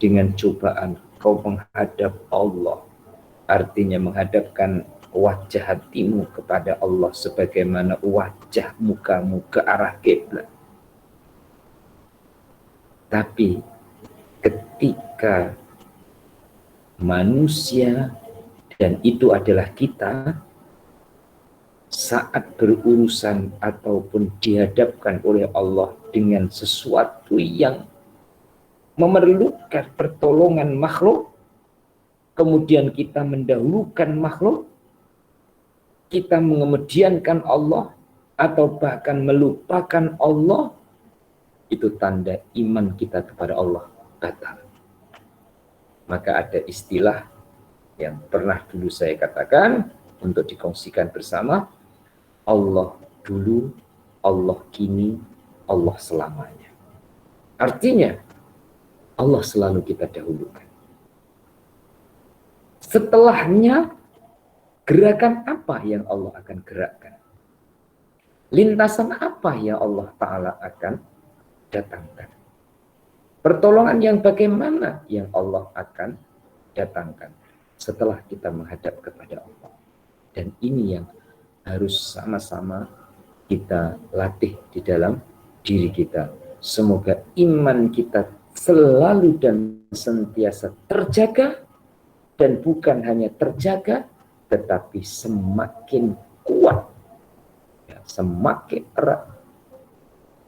dengan cobaan, kau menghadap Allah, artinya menghadapkan wajah hatimu kepada Allah sebagaimana wajah mukamu ke arah kiblat. Tapi ketika manusia, dan itu adalah kita, saat berurusan ataupun dihadapkan oleh Allah dengan sesuatu yang memerlukan pertolongan makhluk, kemudian kita mendahulukan makhluk, kita mengemudiankan Allah, atau bahkan melupakan Allah, itu tanda iman kita kepada Allah batal. Maka ada istilah yang pernah dulu saya katakan untuk dikongsikan bersama, Allah dulu, Allah kini, Allah selamanya. Artinya Allah selalu kita dahulukan. Setelahnya, gerakan apa yang Allah akan gerakkan? Lintasan apa yang Allah Ta'ala akan datangkan? Pertolongan yang bagaimana yang Allah akan datangkan setelah kita menghadap kepada Allah? Dan ini yang harus sama-sama kita latih di dalam diri kita. Semoga iman kita selalu dan sentiasa terjaga, dan bukan hanya terjaga, tetapi semakin kuat, ya, semakin erat.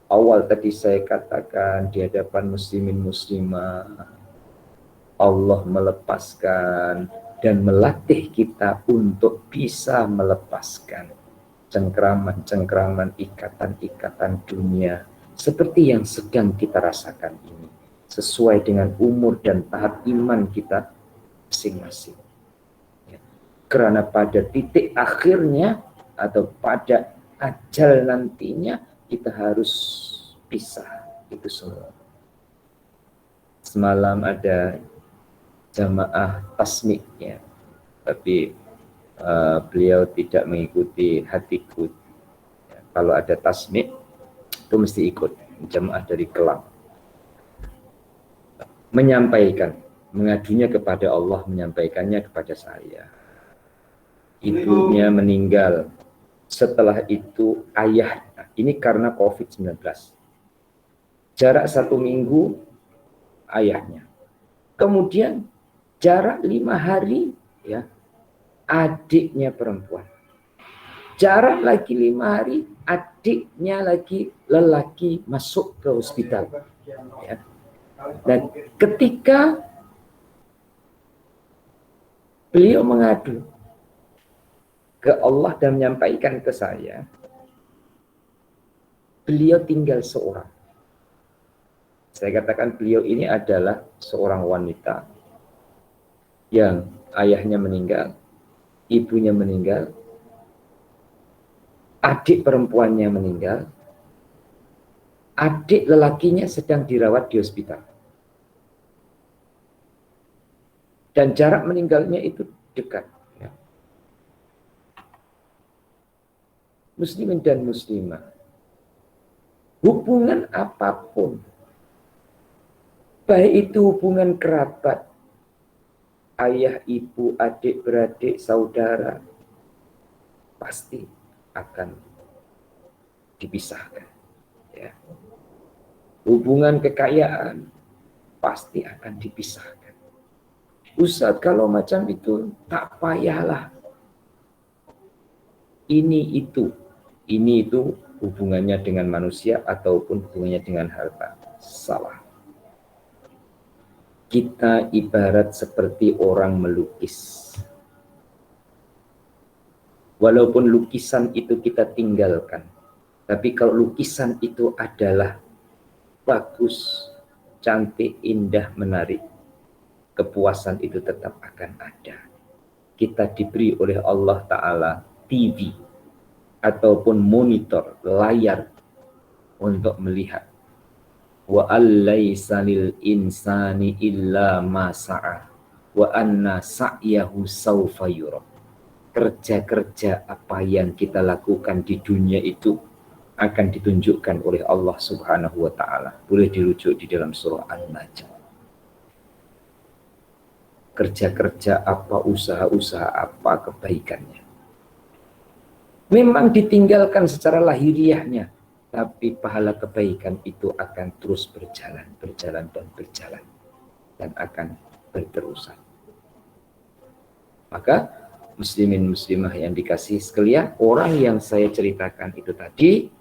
Awal tadi saya katakan di hadapan muslimin muslimah, Allah melepaskan dan melatih kita untuk bisa melepaskan cengkraman-cengkraman, ikatan-ikatan dunia seperti yang sedang kita rasakan ini, sesuai dengan umur dan tahap iman kita masing-masing. Ya. Karena pada titik akhirnya atau pada ajal nantinya kita harus pisah itu semua. Semalam ada jamaah tasmik, ya, tapi beliau tidak mengikuti hatiku. Ya, kalau ada tasmik itu mesti ikut, jamaah dari Kelang. Menyampaikan, mengadunya kepada Allah, menyampaikannya kepada saya. Ibunya meninggal, setelah itu ayah, ini karena COVID-19. Jarak 1 minggu ayahnya. Kemudian jarak 5 hari, ya, adiknya perempuan. Jarak lagi 5 hari, adiknya lagi lelaki masuk ke hospital. Ya. Dan ketika beliau mengadu ke Allah dan menyampaikan ke saya, beliau tinggal seorang. Saya katakan beliau ini adalah seorang wanita yang ayahnya meninggal, ibunya meninggal, adik perempuannya meninggal, adik lelakinya sedang dirawat di hospital. Dan jarak meninggalnya itu dekat. Ya. Muslimin dan muslimah, hubungan apapun, baik itu hubungan kerabat, ayah, ibu, adik, beradik, saudara, pasti akan dipisahkan. Ya. Hubungan kekayaan pasti akan dipisahkan. Ustaz, kalau macam itu tak payahlah. Ini itu hubungannya dengan manusia ataupun hubungannya dengan harta. Salah. Kita ibarat seperti orang melukis. Walaupun lukisan itu kita tinggalkan, tapi kalau lukisan itu adalah bagus, cantik, indah, menarik, kepuasan itu tetap akan ada. Kita diberi oleh Allah Ta'ala TV ataupun monitor, layar untuk melihat. Wa allaysa lil insani illa ma sa'a wa anna sa'yahu sawfa yura. Kerja-kerja apa yang kita lakukan di dunia itu akan ditunjukkan oleh Allah Subhanahu wa Ta'ala. Boleh dirujuk di dalam surah An-Najm. Kerja-kerja apa, usaha-usaha apa, kebaikannya memang ditinggalkan secara lahiriahnya, tapi pahala kebaikan itu akan terus berjalan dan akan berterusan. Maka muslimin muslimah yang dikasihi sekalian, orang yang saya ceritakan itu tadi,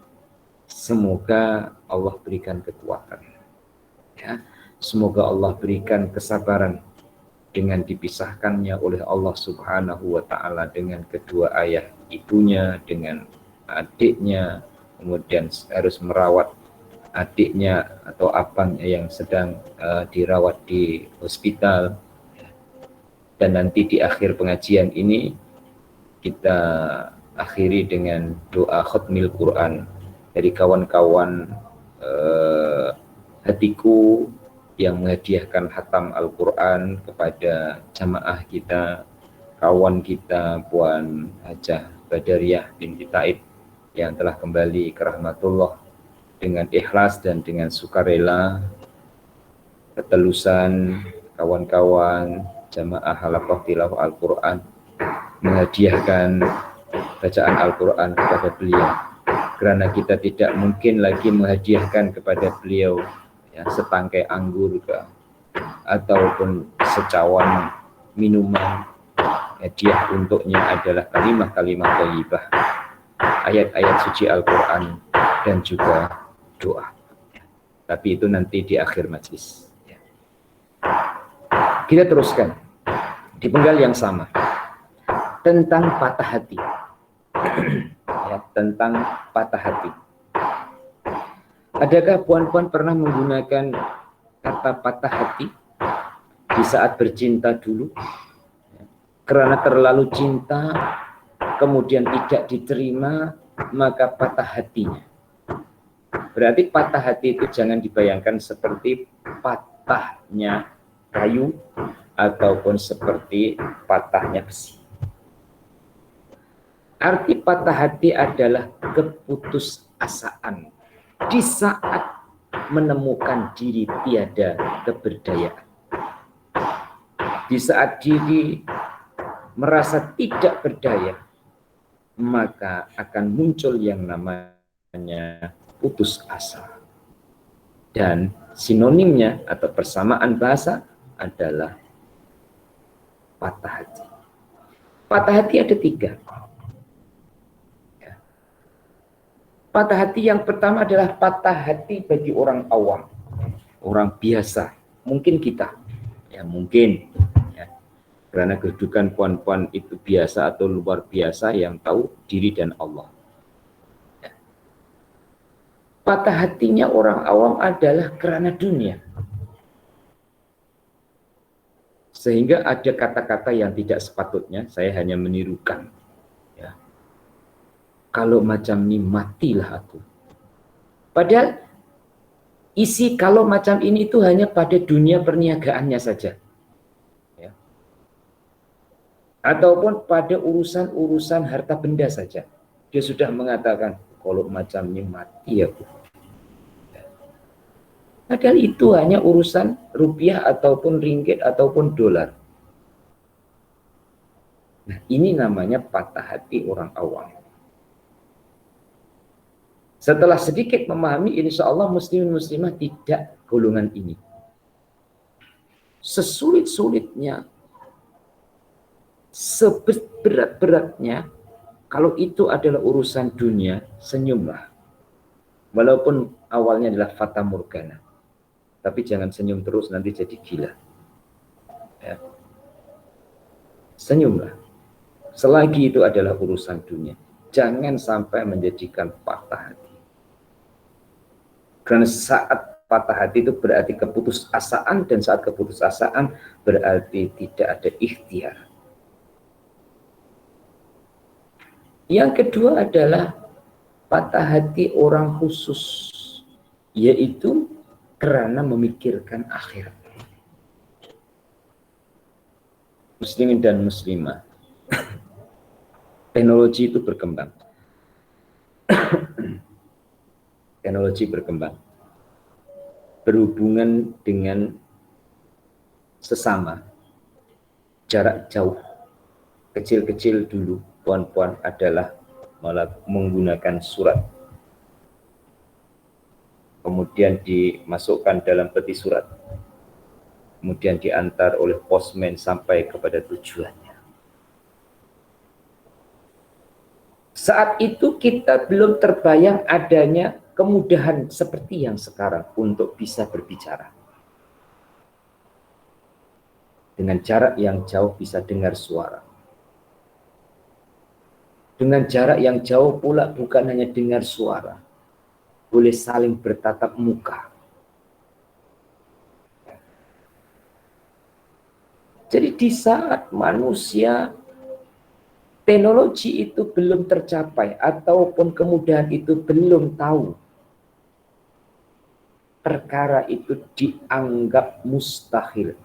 semoga Allah berikan kekuatan, ya. Semoga Allah berikan kesabaran dengan dipisahkannya oleh Allah Subhanahu wa Ta'ala dengan kedua ayah ibunya, dengan adiknya, kemudian harus merawat adiknya atau abangnya yang sedang dirawat di hospital. Dan nanti di akhir pengajian ini kita akhiri dengan doa khatmil Quran dari kawan-kawan hatiku yang menghadiahkan khatam Al-Quran kepada jamaah kita, kawan kita Puan Hajah Badariyah binti Taib yang telah kembali ke rahmatullah dengan ikhlas dan dengan sukarela. Ketelusan kawan-kawan jamaah halaqah tilawah Al-Quran menghadiahkan bacaan Al-Quran kepada beliau, karena kita tidak mungkin lagi menghadiahkan kepada beliau ya, setangkai anggur ataupun secawan minuman. Hadiah untuknya adalah kalimat-kalimat thayyibah, ayat-ayat suci Al-Quran dan juga doa. Tapi itu nanti di akhir majlis. Kita teruskan di penggal yang sama tentang patah hati. Ya, tentang patah hati. Adakah puan-puan pernah menggunakan kata patah hati di saat bercinta dulu? Karena terlalu cinta, kemudian tidak diterima, maka patah hatinya. Berarti patah hati itu jangan dibayangkan seperti patahnya kayu ataupun seperti patahnya besi. Arti patah hati adalah keputusasaan di saat menemukan diri tiada keberdayaan. Di saat diri merasa tidak berdaya, maka akan muncul yang namanya putus asa. Dan sinonimnya atau persamaan bahasa adalah patah hati. Patah hati ada 3. Patah hati yang pertama adalah patah hati bagi orang awam, orang biasa, mungkin kita, ya mungkin, ya, karena kedudukan puan-puan itu biasa atau luar biasa yang tahu diri dan Allah. Ya. Patah hatinya orang awam adalah karena dunia. Sehingga ada kata-kata yang tidak sepatutnya, saya hanya menirukan. Ya. Kalau macam ini matilah aku. Padahal isi kalau macam ini itu hanya pada dunia perniagaannya saja. Ya. Ataupun pada urusan-urusan harta benda saja. Dia sudah mengatakan, kalau macam ini mati aku. Padahal itu hanya urusan rupiah ataupun ringgit ataupun dolar. Nah, ini namanya patah hati orang awam. Setelah sedikit memahami, insya Allah muslimin muslimah tidak golongan ini. Sesulit-sulitnya, seberat-beratnya, kalau itu adalah urusan dunia, senyumlah. Walaupun awalnya adalah fata morgana. Tapi jangan senyum terus, nanti jadi gila. Ya. Senyumlah. Selagi itu adalah urusan dunia. Jangan sampai menjadikan patah hati. Karena saat patah hati itu berarti keputusasaan, dan saat keputusasaan berarti tidak ada ikhtiar. Yang kedua adalah patah hati orang khusus, yaitu karena memikirkan akhirat. Muslimin dan muslimah, teknologi itu berkembang. Teknologi berkembang. Berhubungan dengan sesama, jarak jauh, kecil-kecil dulu, puan-puan adalah malah menggunakan surat. kemudian dimasukkan dalam peti surat, kemudian diantar oleh postman sampai kepada tujuannya. Saat itu kita belum terbayang adanya kemudahan seperti yang sekarang untuk bisa berbicara. Dengan jarak yang jauh bisa dengar suara. Dengan jarak yang jauh pula bukan hanya dengar suara, boleh saling bertatap muka. Jadi di saat manusia teknologi itu belum tercapai ataupun kemudahan itu belum tahu, perkara itu dianggap mustahil.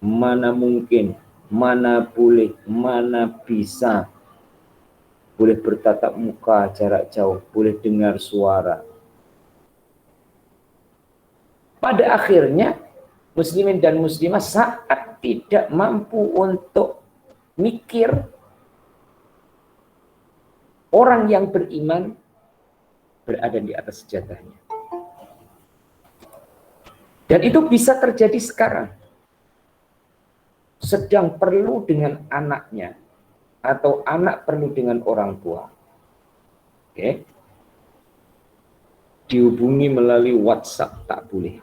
Mana mungkin, mana boleh, mana bisa. Boleh bertatap muka jarak jauh, boleh dengar suara. Pada akhirnya, muslimin dan muslimah saat tidak mampu untuk mikir, orang yang beriman berada di atas sejatahnya. Dan itu bisa terjadi sekarang. Sedang perlu dengan anaknya, atau anak perlu dengan orang tua. Oke. Dihubungi melalui WhatsApp tak boleh.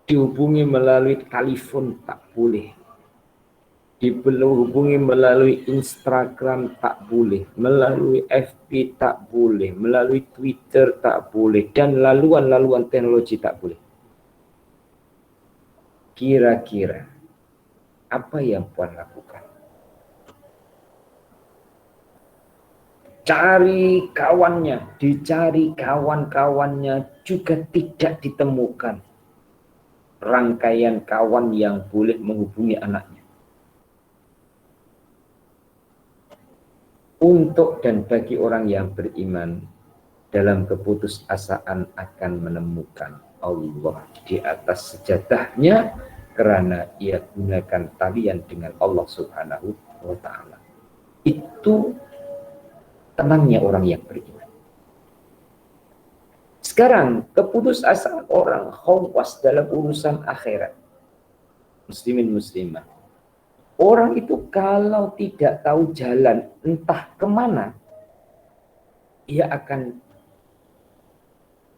Dihubungi melalui telepon tak boleh. Dihubungi melalui Instagram tak boleh, melalui FB tak boleh, melalui Twitter tak boleh, dan laluan-laluan teknologi tak boleh. Kira-kira apa yang Puan lakukan? Cari kawannya, dicari kawan-kawannya juga tidak ditemukan rangkaian kawan yang boleh menghubungi anaknya. Untuk dan bagi orang yang beriman, dalam keputusasaan akan menemukan Allah di atas sejatahnya karena ia gunakan talian dengan Allah Subhanahu wa Ta'ala. Itu tenangnya orang yang beriman. Sekarang keputusasaan orang khawas dalam urusan akhirat. Muslimin muslimah. Orang itu kalau tidak tahu jalan entah kemana, ia akan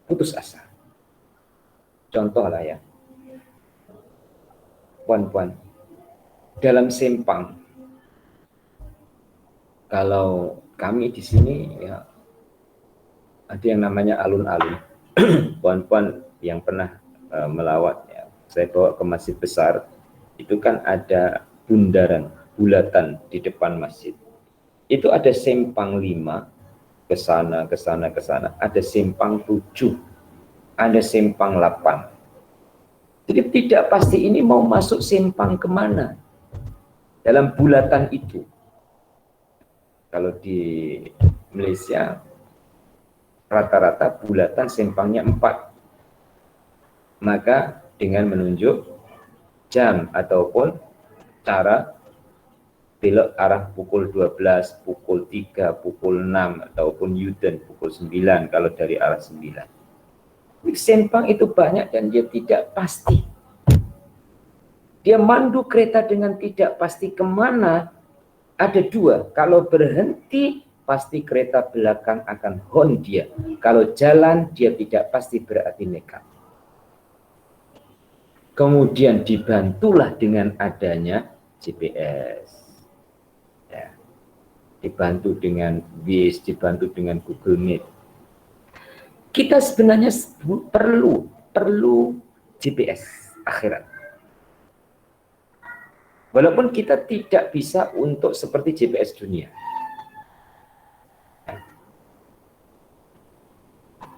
putus asa. Contoh lah ya, puan-puan, dalam Sempang, kalau kami di sini ya ada yang namanya alun-alun. Puan-puan yang pernah melawat ya, saya bawa ke masjid besar, itu kan ada bundaran, bulatan di depan masjid. Itu ada Sempang 5, ke sana, ke sana, ke sana. Ada Sempang 7, ada Sempang 8. Jadi tidak pasti ini mau masuk Sempang kemana dalam bulatan itu. Kalau di Malaysia rata-rata bulatan Sempangnya 4. Maka dengan menunjuk jam ataupun cara belok arah pukul 12, pukul 3, pukul 6, ataupun U-turn pukul 9 kalau dari arah 9. Sempang itu banyak dan dia tidak pasti. Dia mandu kereta dengan tidak pasti kemana. Ada 2, kalau berhenti pasti kereta belakang akan hon dia. Kalau jalan dia tidak pasti berarti nekat. Kemudian dibantulah dengan adanya GPS. Ya. Dibantu dengan Waze, dibantu dengan Google Meet. Kita sebenarnya perlu GPS akhirat. Walaupun kita tidak bisa untuk seperti GPS dunia.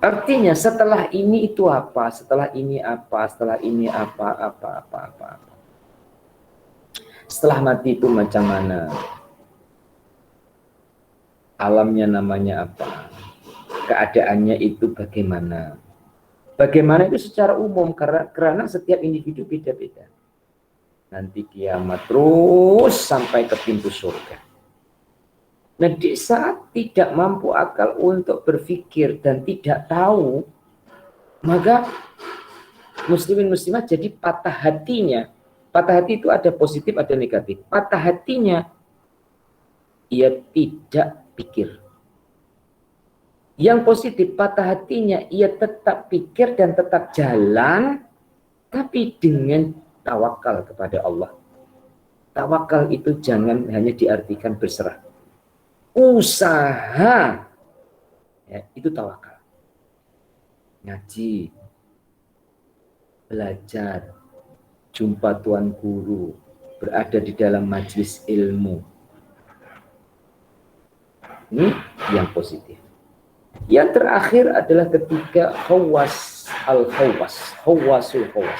Artinya setelah ini itu apa, setelah ini apa, setelah ini apa. Setelah mati itu macam mana? Alamnya namanya apa? Keadaannya itu bagaimana? Bagaimana itu secara umum karena setiap individu beda-beda. Nanti kiamat terus sampai ke pintu surga. Nah, di saat tidak mampu akal untuk berpikir dan tidak tahu, maka muslimin muslimah jadi patah hatinya. Patah hati itu ada positif, ada negatif. Patah hatinya, ia tidak pikir. Yang positif, patah hatinya, ia tetap pikir dan tetap jalan, tapi dengan tawakal kepada Allah. Tawakal itu jangan hanya diartikan berserah. Usaha, ya, itu tawakal. Ngaji, belajar, jumpa tuan guru, berada di dalam majelis ilmu. Ini yang positif. Yang terakhir adalah ketika hawasul khawas,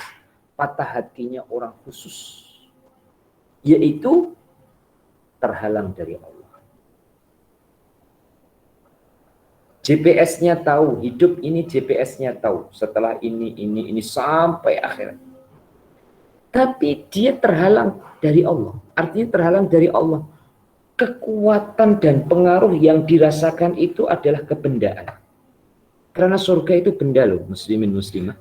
patah hatinya orang khusus, yaitu terhalang dari Allah. GPS-nya tahu, hidup ini GPS-nya tahu, setelah ini sampai akhir. Tapi dia terhalang dari Allah. Artinya terhalang dari Allah. Kekuatan dan pengaruh yang dirasakan itu adalah kebendaan. Karena surga itu benda loh, muslimin muslimah.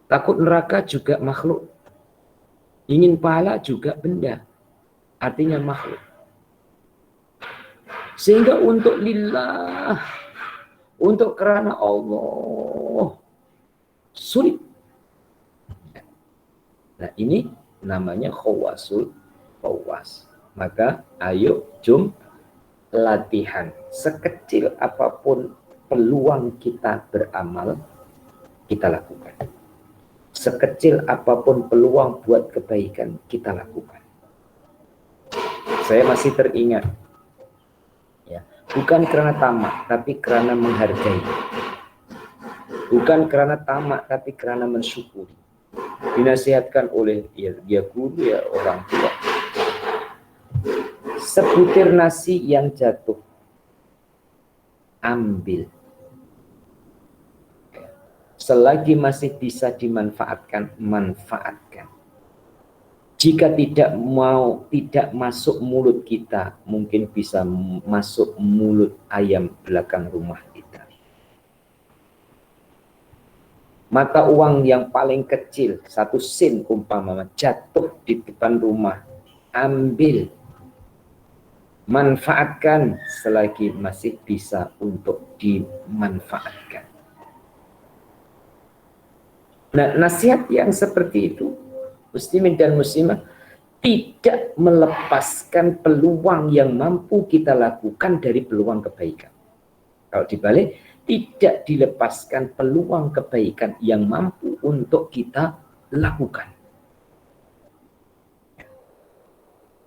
Takut neraka juga makhluk. Ingin pahala juga benda. Artinya makhluk. Sehingga untuk lillah, untuk karena Allah, sulit. Nah, ini namanya khawasul khawas. Maka ayo jom latihan. Sekecil apapun peluang kita beramal, kita lakukan. Sekecil apapun peluang buat kebaikan, kita lakukan. Saya masih teringat, ya, bukan karena tamak, tapi karena menghargai. Bukan karena tamak, tapi karena mensyukuri. Dinasihatkan oleh ya guru, ya orang tua. Sebutir nasi yang jatuh, ambil. Selagi masih bisa dimanfaatkan, manfaatkan. Jika tidak masuk mulut kita, mungkin bisa masuk mulut ayam belakang rumah kita. Mata uang yang paling kecil, 1 sen umpama, jatuh di depan rumah, ambil. Manfaatkan selagi masih bisa untuk dimanfaatkan. Nah, nasihat yang seperti itu, muslimin dan muslimah, tidak melepaskan peluang yang mampu kita lakukan dari peluang kebaikan. Kalau dibalik, tidak dilepaskan peluang kebaikan yang mampu untuk kita lakukan.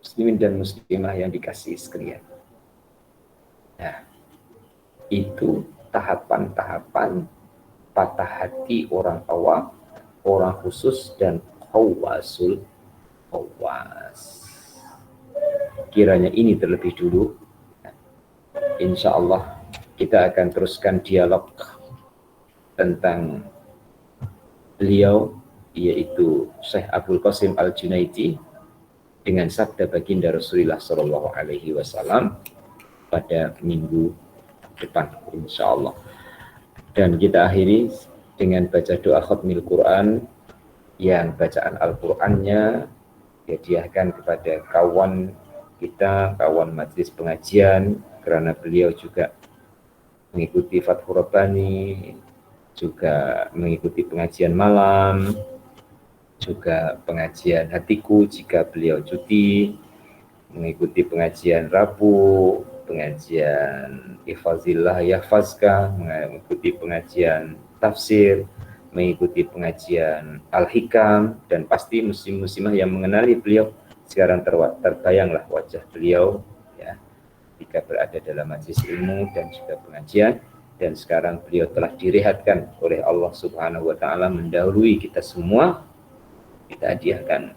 Muslimin dan muslimah yang dikasihi sekalian. Nah, itu tahapan-tahapan patah hati orang awam, orang khusus, dan khawasul khawas. Kiranya ini terlebih dulu. Insya Allah kita akan teruskan dialog tentang beliau, yaitu Syekh Abdul Qasim Al-Junaidi, dengan sabda baginda Rasulullah Shallallahu Alaihi Wasallam pada minggu depan, insya Allah. Dan kita akhiri dengan baca doa khatmil Quran, yang bacaan Al-Qurannya dihadiahkan kepada kawan kita, kawan majelis pengajian, karena beliau juga mengikuti Fathur Rabbani, juga mengikuti pengajian malam, juga pengajian hatiku jika beliau cuti, mengikuti pengajian Rabu, pengajian Ihfazillah Yahfazka, mengikuti pengajian tafsir, mengikuti pengajian Al-Hikam, dan pasti muslim-muslimah yang mengenali beliau sekarang terbayanglah wajah beliau, ya, ketika berada dalam majelis ilmu dan juga pengajian. Dan sekarang beliau telah direhatkan oleh Allah Subhanahu wa Ta'ala, mendahului kita semua. Kita hadiahkan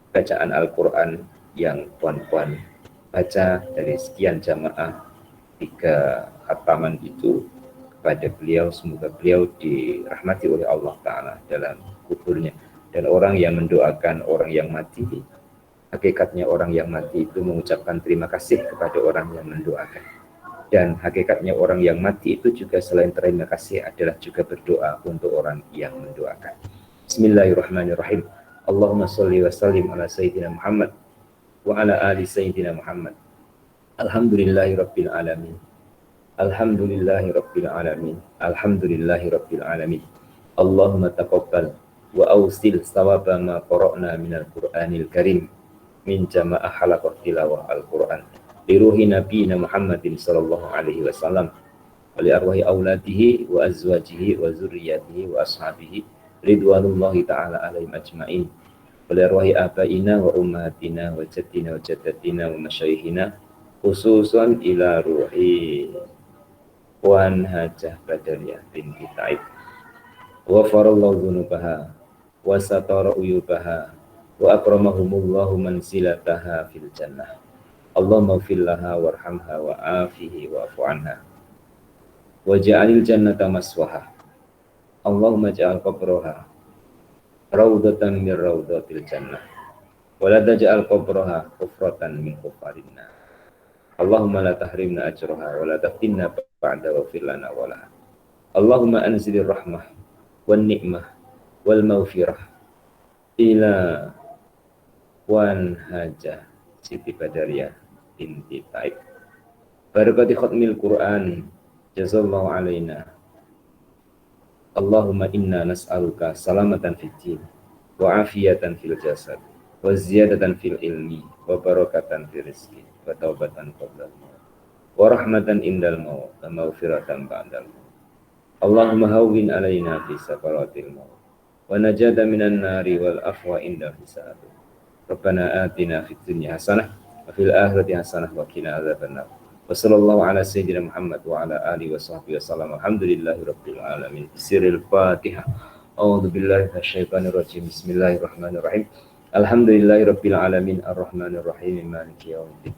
bacaan Al-Quran yang puan-puan baca dari sekian jamaah 3 khataman itu kepada beliau. Semoga beliau dirahmati oleh Allah Ta'ala dalam kuburnya. Dan orang yang mendoakan orang yang mati, Hakikatnya orang yang mati itu mengucapkan terima kasih kepada orang yang mendoakan. Dan hakikatnya orang yang mati itu juga selain terima kasih adalah juga berdoa untuk orang yang mendoakan. Bismillahirrahmanirrahim. Allahumma sholli wa sallim ala sayyidina Muhammad wa ala ali sayyidina Muhammad. Alhamdulillahi rabbil alamin. Alhamdulillahi rabbil alamin. Alhamdulillahi rabbil alamin. Allahumma taqabbal wa awsil sawaba ma qara'na minal Qur'anil Karim min jama'ah halaqat tilawah Al-Qur'an li ruhi nabiyina Muhammadin sallallahu alaihi wasallam wa li arwahi auladihi wa azwajihi wa zurriyatihi wa ashabihi ridwanullahi ta'ala alaihim ajma'in wa li arwahi abaina wa ummahatina wa jaddina wa jaddatina wa masyayikhina khususan ila ruhi Wan Hajah Badariyah binti Taib wa farallahu dhunubaha wa satara uyubaha wa akramahumullahu manzilataha fil jannah. Allahumma fil laha warhamha wa afihi wa afu anha wa ja'alil jannata maswaha. Allahumma ja'al qabraha raudatan min raudatil jannah wa la taj'al qabraha kufratan min kufarinna. Allahumma la tahrimna ajraha wa la taftinna ba'da wa fil lana wa laha. Allahumma anzilir rahmah wan ni'mah wal maghfirah ila Wan Hajah Siti Badariyah binti Taib. Barakati khatmil Quran jazallahu alaina. Allahumma inna nas'aluka salamatan fid din wa afiyatan fil jasad wa ziyadatan fil ilmi wa barakatan fil rizqi wa taubatan qabla al-maut wa rahmatan indal maut wa maghfiratan ba'dal maut. Allahumma hawwin alaina fi sakaratil maut wa najata minan nari wal afwa inda hisab. Rabbana atina fid dunya hasanah wa fil akhirati hasanah wa qina adzabannar. Wa sallallahu ala sayyidina Muhammad wa ala alihi wa sahbihi wasallam. Alhamdulillahi rabbil alamin. Sirril Fatihah. A'udzu billahi minasyaitonir rajim. Bismillahirrahmanirrahim. Alhamdulillahi rabbil alamin arrahmanir rahim maliki yaumiddin.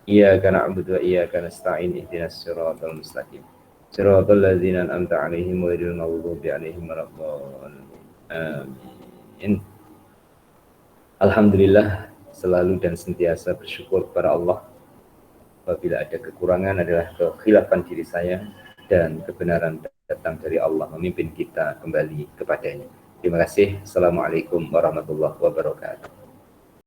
Iyyaka na'budu wa iyyaka nasta'in ihdinas siratal mustaqim. Siratal ladzina an'amta 'alaihim ghairil maghdubi 'alaihim waladdallin. Amin. Alhamdulillah, selalu dan sentiasa bersyukur kepada Allah. Apabila ada kekurangan adalah kekhilafan diri saya, dan kebenaran datang dari Allah memimpin kita kembali kepadanya. Terima kasih. Assalamualaikum warahmatullahi wabarakatuh.